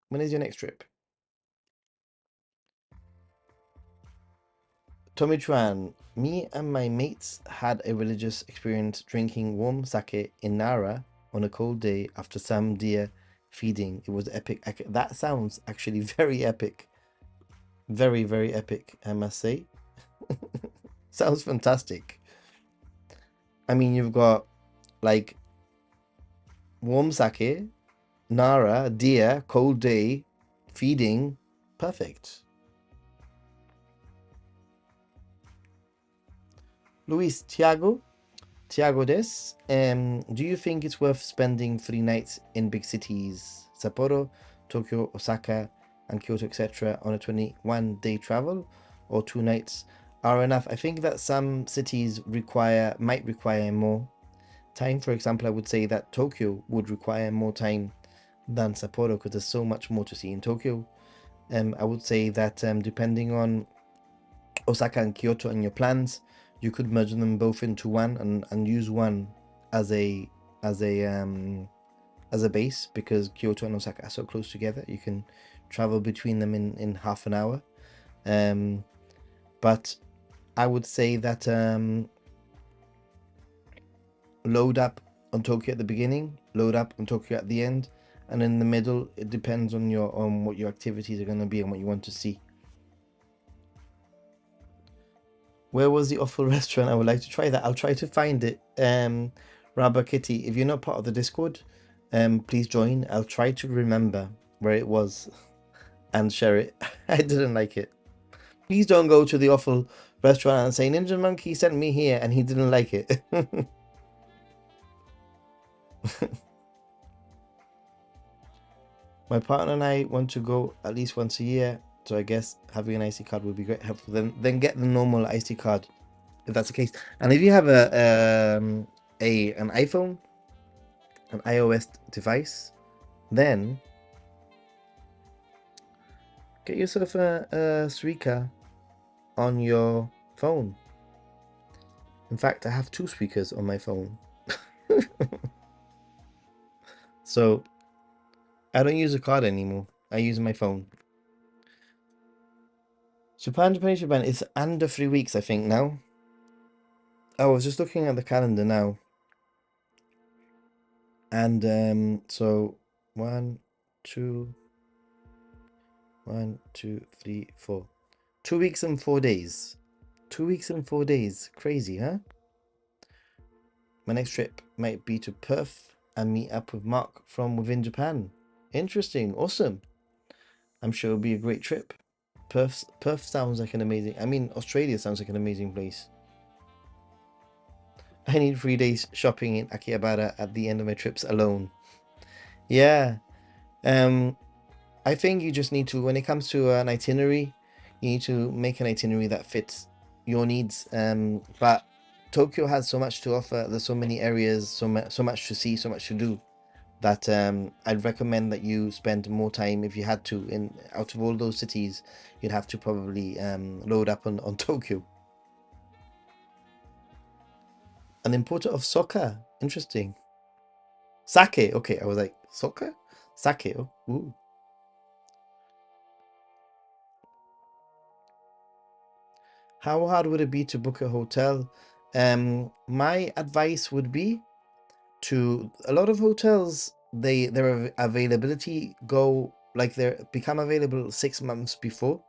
When is your next trip? Tommy Chuan, me and my mates had a religious experience drinking warm sake in Nara on a cold day after some deer feeding. It was epic. That sounds actually very epic. Very, very epic, I must say. Sounds fantastic. I mean, you've got like warm sake, Nara, deer, cold day, feeding. Perfect. Luis, Tiago des. Do you think it's worth spending 3 nights in big cities, Sapporo, Tokyo, Osaka, and Kyoto, etc., on a 21-day travel, or 2 nights are enough? I think that some cities might require more time. For example, I would say that Tokyo would require more time than Sapporo because there's so much more to see in Tokyo. I would say that depending on Osaka and Kyoto and your plans, you could merge them both into one and use one as a as a um as a base, because Kyoto and Osaka are so close together. You can travel between them in half an hour. But I would say that load up on Tokyo at the beginning, load up on Tokyo at the end, and in the middle it depends on what your activities are going to be and what you want to see. Where was the awful restaurant? I would like to try that. I'll try to find it. Rabba Kitty, if you're not part of the Discord, please join. I'll try to remember where it was and share it. I didn't like it. Please don't go to the awful restaurant and say Ninja Monkey sent me here and he didn't like it. My partner and I want to go at least once a year, so I guess having an IC card would be great helpful. Then get the normal IC card if that's the case. And if you have an iPhone, an iOS device, then get yourself a Suica on your phone. In fact, I have 2 speakers on my phone. So I don't use a card anymore. I use my phone. Japan. It's under 3 weeks, I think, now. I was just looking at the calendar now. And so 1, 2, 1, 2, 3, 4. 2 weeks and 4 days. 2 weeks and 4 days. Crazy, huh? My next trip might be to Perth and meet up with Mark from within Japan. Interesting. Awesome. I'm sure it'll be a great trip. Perth sounds like an amazing... I mean, Australia sounds like an amazing place. I need 3 days shopping in Akihabara at the end of my trips alone. Yeah. I think you just need to, when it comes to an itinerary, you need to make an itinerary that fits your needs. But Tokyo has so much to offer. There's so many areas, so much to see, so much to do, that I'd recommend that you spend more time, if you had to, in out of all those cities, you'd have to probably load up on Tokyo. An importer of soccer. Interesting. Sake. Okay, I was like, soccer? Sake. Oh, ooh. How hard would it be to book a hotel? My advice would be to a lot of hotels, their availability they become available 6 months before.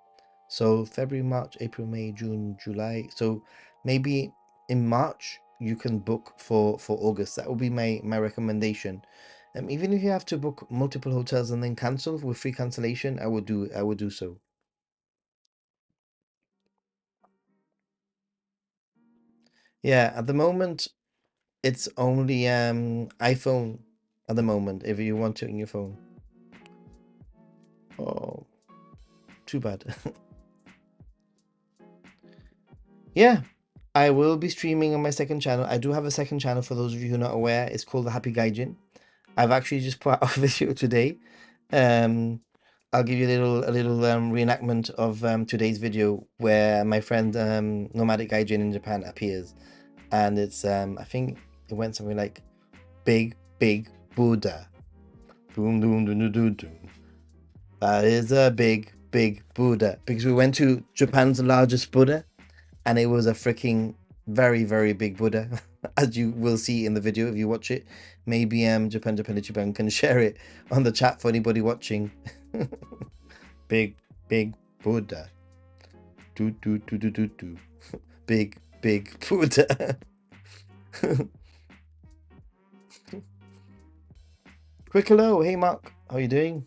So February, March, April, May, June, July. So maybe in March you can book for August. That would be my recommendation. Even if you have to book multiple hotels and then cancel with free cancellation, I would do so. Yeah, at the moment it's only iPhone at the moment if you want it in your phone. Oh, too bad. Yeah, I will be streaming on my second channel. I do have a second channel for those of you who are not aware. It's called The Happy Gaijin. I've actually just put out a video today. I'll give you a little reenactment of today's video where my friend Nomadic Gaijin in Japan appears, and it's I think it went something like big Buddha. Boom doom doom doom doom doom. That is a big Buddha, because we went to Japan's largest Buddha, and it was a freaking very big Buddha, as you will see in the video if you watch it. Maybe Japan can share it on the chat for anybody watching. Big Buddha. Do. Big Buddha. Quick hello, hey Mark, how are you doing?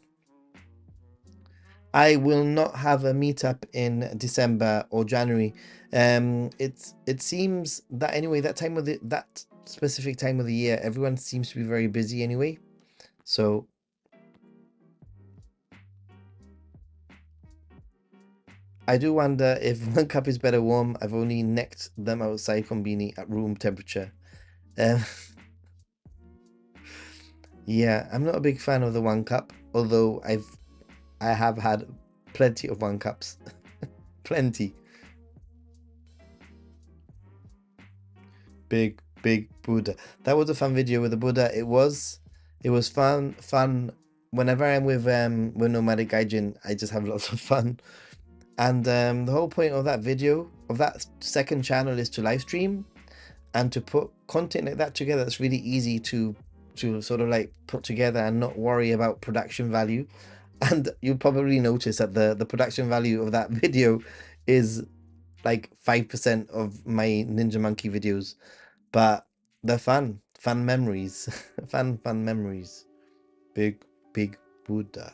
I will not have a meetup in December or January. It seems that anyway, that specific time of the year, everyone seems to be very busy anyway. So I do wonder if one cup is better warm. I've only necked them outside Konbini at room temperature. Yeah, I'm not a big fan of the 1 cup, although I have had plenty of 1 cups. Plenty. Big Buddha. That was a fun video with the Buddha. It was fun. Whenever I'm with Nomadic Gaijin, I just have lots of fun. And the whole point of that video of that second channel is to live stream, and to put content like that together. It's really easy to sort of like put together and not worry about production value. And you'll probably notice that the production value of that video is like 5% of my Ninja Monkey videos, but they're fun memories. Fun memories. Big Buddha.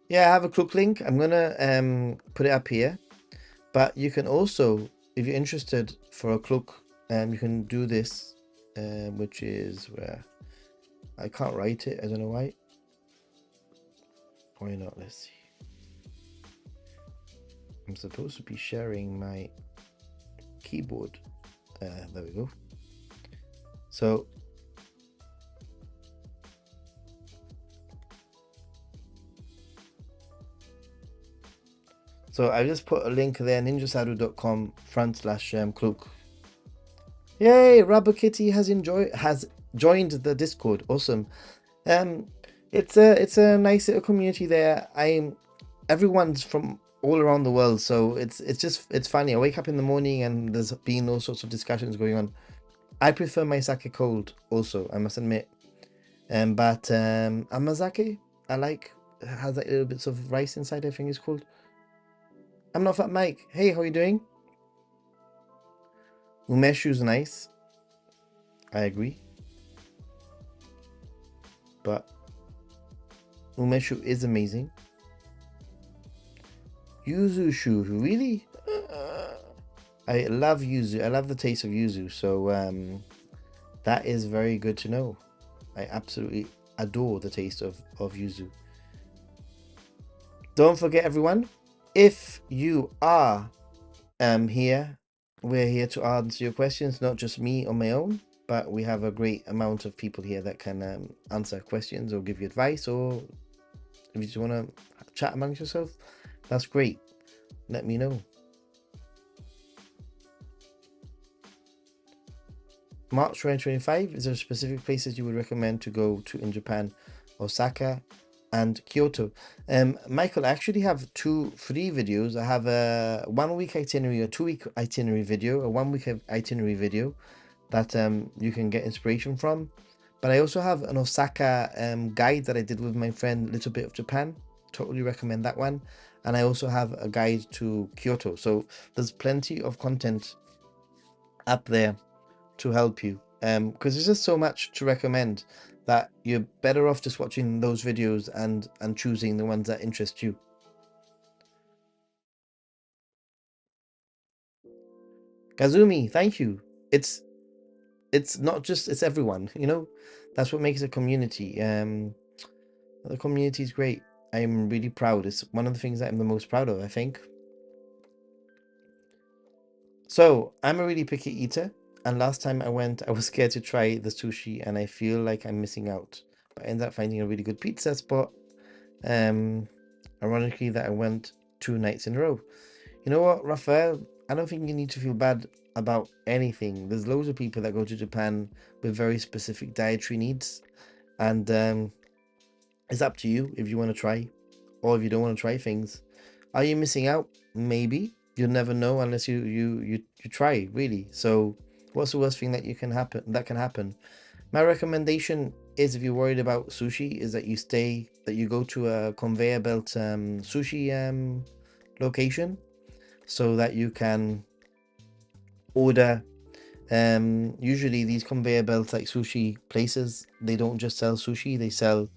Yeah, I have a Klook link. I'm gonna put it up here, but you can also, if you're interested for a Klook, you can do this, which is where I can't write it. I don't know why. Why not? Let's see. I'm supposed to be sharing my keyboard. There we go. So I just put a link there, ninjasaru.com/Klook. Yay! Rubber Kitty has joined the Discord. Awesome. It's a nice little community there. Everyone's from all around the world, so it's funny. I wake up in the morning and there's been all sorts of discussions going on. I prefer my sake cold also, I must admit. But amazake I like, has like little bits of rice inside, I think it's called. I'm not Fat Mike. Hey, how are you doing? Umeshu's nice. I agree. But umeshu is amazing. Yuzu shu, really? I love yuzu. I love the taste of yuzu. So that is very good to know. I absolutely adore the taste of yuzu. Don't forget, everyone, if you are here, we're here to answer your questions, not just me on my own, but we have a great amount of people here that can answer questions or give you advice, or if you just want to chat amongst yourself, that's great. Let me know. March 2025, is there specific places you would recommend to go to in Japan? Osaka and Kyoto. Michael, I actually have three videos. I have a 1 week itinerary, a 2 week itinerary video, a 1 week itinerary video that you can get inspiration from. But I also have an Osaka guide that I did with my friend Little Bit of Japan. Totally recommend that one. And I also have a guide to Kyoto. So there's plenty of content up there to help you, because there's just so much to recommend that you're better off just watching those videos and choosing the ones that interest you. Kazumi, thank you. It's not just, it's everyone, you know. That's what makes a community. The community is great. I'm really proud. It's one of the things that I'm the most proud of, I think. So I'm a really picky eater, and last time I went, I was scared to try the sushi, and I feel like I'm missing out. But I ended up finding a really good pizza spot. Ironically, that I went 2 nights in a row. You know what, Raphael? I don't think you need to feel bad about anything. There's loads of people that go to Japan with very specific dietary needs, and it's up to you if you want to try, or if you don't want to try things. Are you missing out? Maybe. You'll never know unless you try, really. So what's the worst thing that can happen? My recommendation is, if you're worried about sushi, is that you go to a conveyor belt sushi location, so that you can order. Usually these conveyor belts, like sushi places, they don't just sell sushi, they sell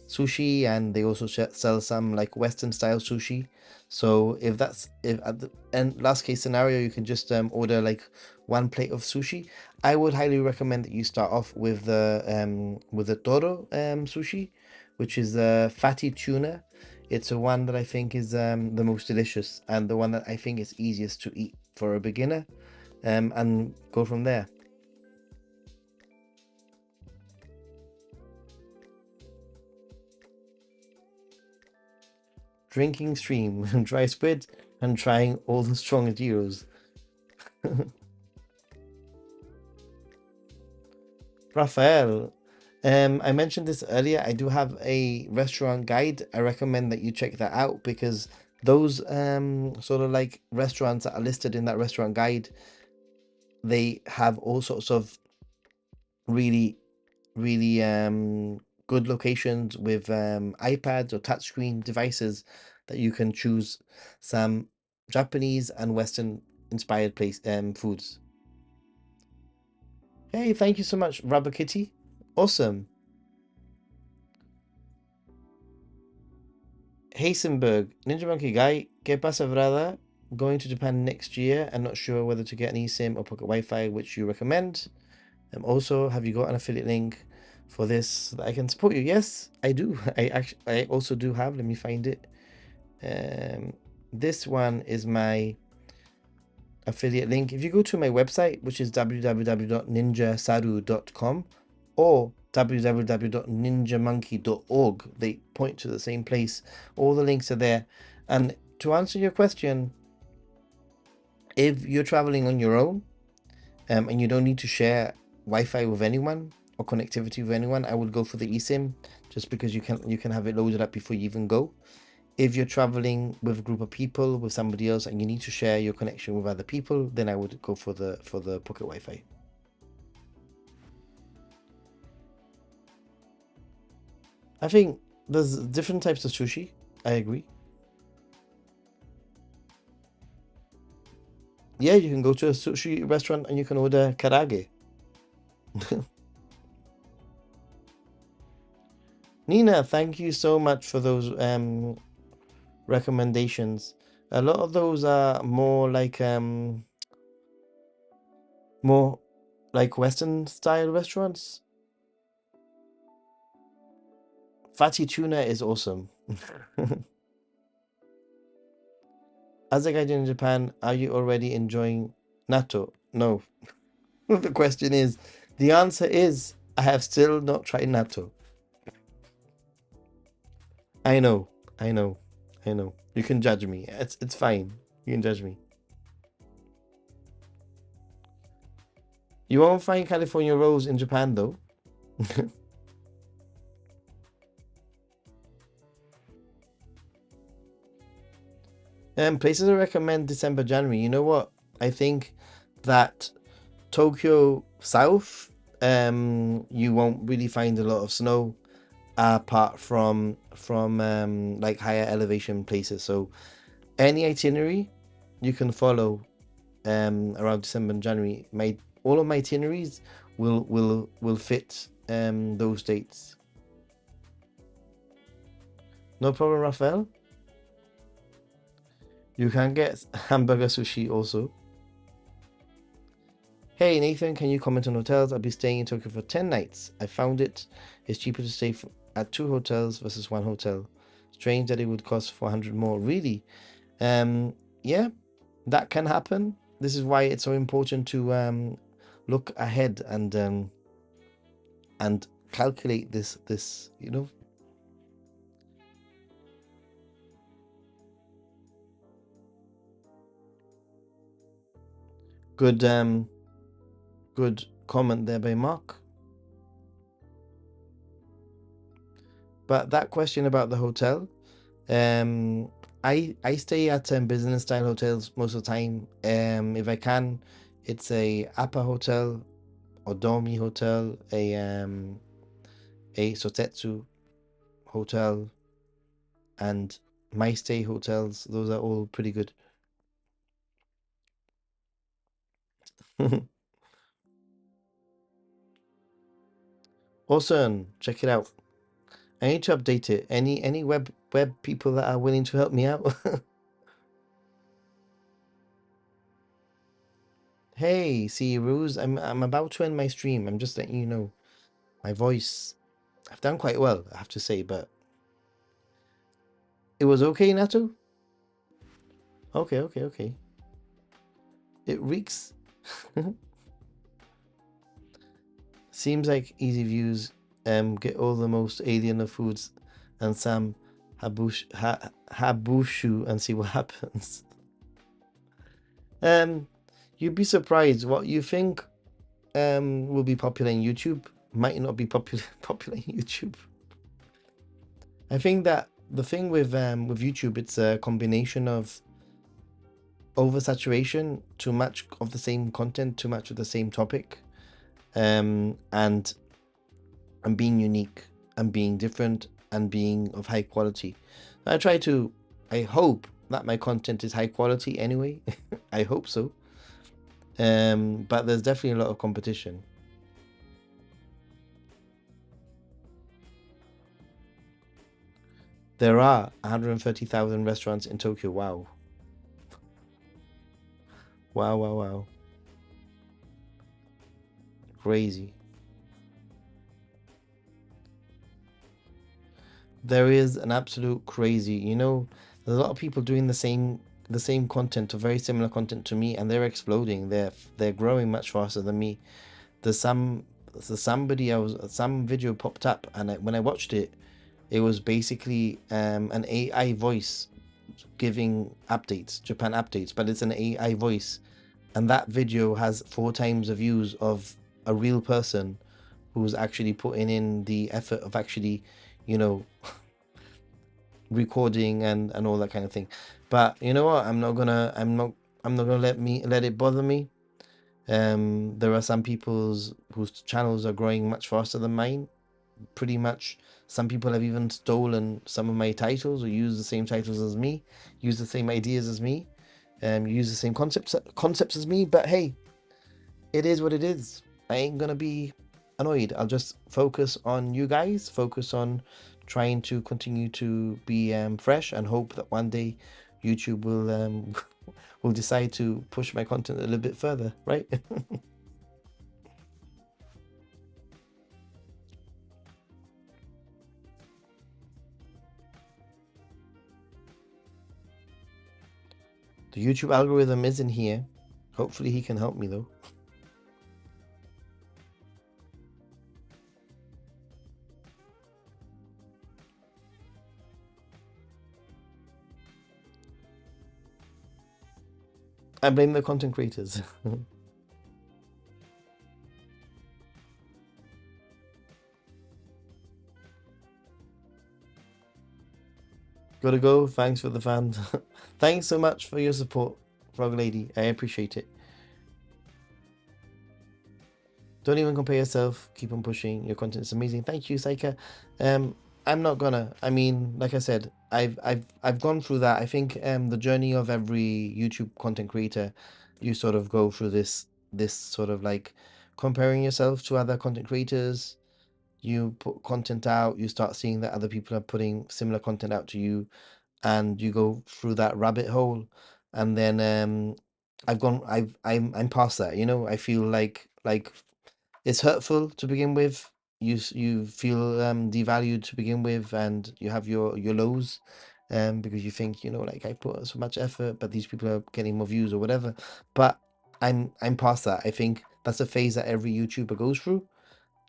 sushi, and they also sell some like Western style sushi. So if at the end, last case scenario, you can just order like 1 plate of sushi. I would highly recommend that you start off with the toro sushi, which is the fatty tuna. It's the one that I think is the most delicious, and the one that I think is easiest to eat for a beginner, and go from there. Drinking stream, dry squid, and trying all the strong gyros. Raphael, I mentioned this earlier. I do have a restaurant guide. I recommend that you check that out because those sort of like restaurants that are listed in that restaurant guide, they have all sorts of really, really good locations with iPads or touchscreen devices that you can choose some Japanese and Western inspired place foods. Hey, thank you so much, Rubber Kitty. Awesome. Hasenberg, Ninja Monkey Guy, ¿qué pasa, brother? Going to Japan next year and not sure whether to get an eSIM or pocket Wi-Fi, which you recommend. Also, have you got an affiliate link for this so that I can support you? Yes, I do. I also do have. Let me find it. This one is my affiliate link. If you go to my website, which is www.ninjasaru.com or www.ninjamonkey.org, they point to the same place. All the links are there. And to answer your question, if you're traveling on your own and you don't need to share Wi-Fi with anyone or connectivity with anyone, I would go for the eSIM just because you can have it loaded up before you even go. If you're traveling with a group of people, with somebody else, and you need to share your connection with other people, then I would go for the pocket Wi-Fi. I think there's different types of sushi. I agree. Yeah, you can go to a sushi restaurant and you can order karage. Nina, thank you so much for those recommendations. A lot of those are more like Western style restaurants. Fatty tuna is awesome. As a guide in Japan, are you already enjoying natto? No. The question is, the answer is, I have still not tried natto. I know, I know, I know. You can judge me. It's fine. You can judge me. You won't find California rolls in Japan though. Places I recommend December, January. You know what? I think that Tokyo South, you won't really find a lot of snow apart from like higher elevation places. So any itinerary you can follow around December and January. All of my itineraries will fit those dates. No problem, Raphael. You can get hamburger sushi also. Hey Nathan, can you comment on hotels? I'll be staying in Tokyo for 10 nights. I found it's cheaper to stay at 2 hotels versus 1 hotel. Strange that it would cost 400 more. Really? Yeah, that can happen. This is why it's so important to look ahead and calculate this, you know. Good good comment there by Mark. But that question about the hotel, I stay at business style hotels most of the time. If I can, it's a Appa hotel or Dormi hotel, a Sotetsu hotel, and My Stay hotels. Those are all pretty good. Awesome, check it out. I need to update it. Any web people that are willing to help me out? Hey, see Ruse, I'm about to end my stream. I'm just letting you know. My voice, I've done quite well, I have to say, but it was okay, Nato? Okay, okay, okay. It reeks. Seems like easy views. Get all the most alien of foods and some habushu and see what happens. You'd be surprised what you think will be popular in YouTube might not be popular in YouTube. I think that the thing with YouTube, it's a combination of oversaturation, too much of the same content, too much of the same topic, and being unique and being different and being of high quality. I hope that my content is high quality anyway. I hope so. But there's definitely a lot of competition. There are 130,000 restaurants in Tokyo. Wow. Wow, wow, wow. Crazy. There is an absolute crazy, there's a lot of people doing the same content or very similar content to me, and they're exploding. They're growing much faster than me. There's some video popped up, and when I watched it, it was basically an AI voice giving updates, Japan updates, but it's an AI voice, and that video has 4 times the views of a real person who's actually putting in the effort of actually, you know, recording and all that kind of thing. But you know what? I'm not gonna let it bother me. There are some people's whose channels are growing much faster than mine. Pretty much, some people have even stolen some of my titles or used the same titles as me, use the same ideas as me, use the same concepts as me. But hey, it is what it is. I ain't gonna be annoyed. I'll just focus on you guys, focus on trying to continue to be fresh, and hope that one day YouTube will will decide to push my content a little bit further, right? The YouTube algorithm isn't here. Hopefully he can help me though. I blame the content creators. Gotta go. Thanks for the fan. Thanks so much for your support, Frog Lady. I appreciate it. Don't even compare yourself. Keep on pushing. Your content is amazing. Thank you, Saika. I'm not gonna. I mean, like I said, I've gone through that. I think the journey of every YouTube content creator, you sort of go through this sort of like comparing yourself to other content creators. You put content out, you start seeing that other people are putting similar content out to you, and you go through that rabbit hole, and then I'm past that. I feel like it's hurtful to begin with. You feel devalued to begin with, and you have your lows, because you think, like, I put so much effort, but these people are getting more views or whatever. But I'm past that. I think that's a phase that every YouTuber goes through,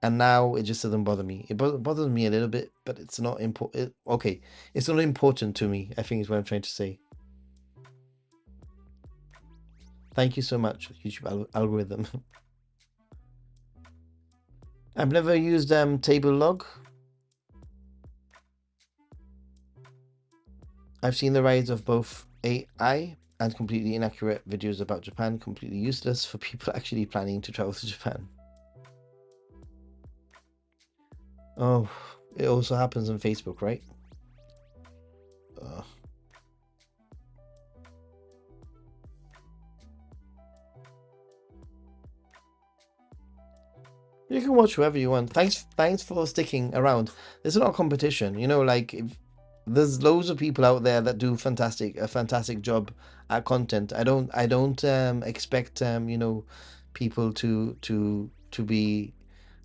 and now it just doesn't bother me. It bothers me a little bit, but it's not important. Okay, it's not important to me, I think is what I'm trying to say. Thank you so much, YouTube algorithm. I've never used table log. I've seen the rise of both AI and completely inaccurate videos about Japan, completely useless for people actually planning to travel to Japan. Oh, it also happens on Facebook, right? You can watch whoever you want. Thanks for sticking around. There's not a competition, like there's loads of people out there that do a fantastic job at content. I don't expect people to be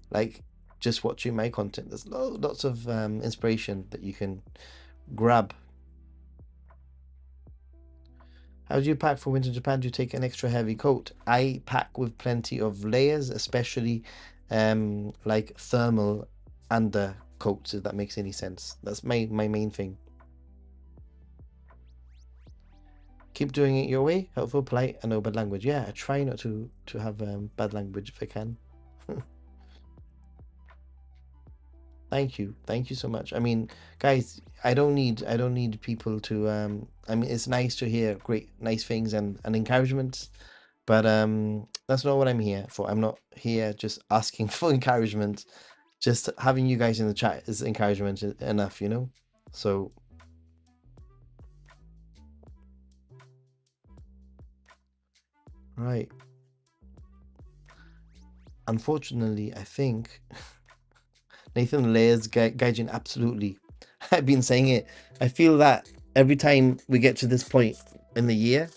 like just watching my content. There's lots of inspiration that you can grab. How do you pack for winter Japan? Do you take an extra heavy coat? I pack with plenty of layers, especially like thermal undercoats, if that makes any sense. That's my main thing. Keep doing it your way. Helpful, polite, and no bad language. Yeah, I try not to have bad language if I can. Thank you so much. I mean, guys, I don't need people to I mean, it's nice to hear great nice things and encouragement, but that's not what I'm here for. I'm not here just asking for encouragement. Just having you guys in the chat is encouragement enough, you know? So, right. Unfortunately, I think Nathan Layers Gaijin, absolutely. I've been saying it. I feel that every time we get to this point in the year,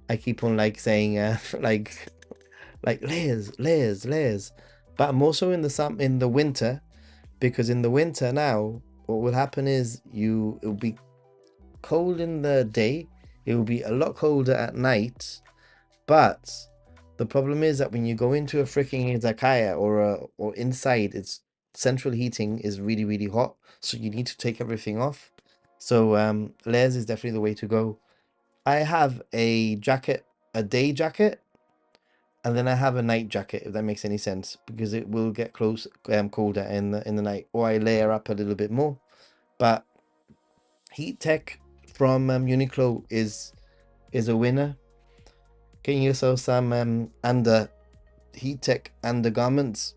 I keep on like saying like layers. But I'm also in the winter, because in the winter now, what will happen is it'll be cold in the day, it will be a lot colder at night, but the problem is that when you go into a freaking izakaya or inside, it's central heating is really, really hot. So you need to take everything off. So layers is definitely the way to go. I have a jacket, a day jacket, and then I have a night jacket, if that makes any sense, because it will get colder in the night, or I layer up a little bit more. But heat tech from Uniqlo is a winner. Getting yourself some under heat tech undergarments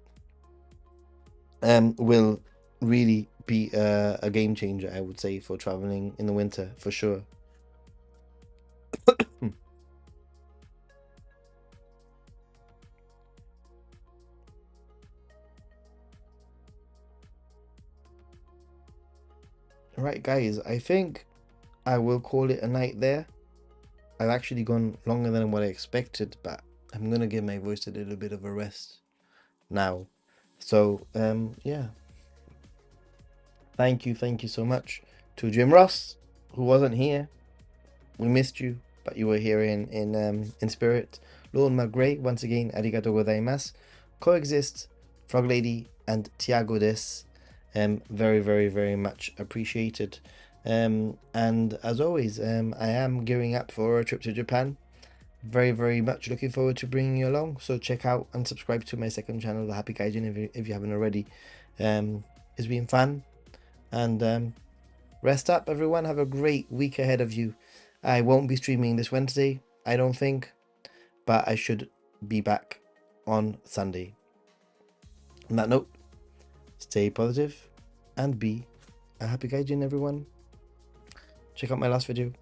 will really be a game changer, I would say, for traveling in the winter for sure. Right, guys, I think I will call it a night there. I've actually gone longer than what I expected, but I'm gonna give my voice a little bit of a rest now. So yeah, thank you so much to Jim Ross, who wasn't here. We missed you, but you were here in spirit. Lord McGray, once again, arigato gozaimasu. Coexist, Frog Lady, and Tiago des. Very, very, very much appreciated. And as always, I am gearing up for a trip to Japan. Very, very much looking forward to bringing you along. So check out and subscribe to my second channel, The Happy Gaijin, if you haven't already. It's been fun. And rest up, everyone. Have a great week ahead of you. I won't be streaming this Wednesday, I don't think, but I should be back on Sunday. On that note, stay positive and be a happy gaijin, everyone. Check out my last video.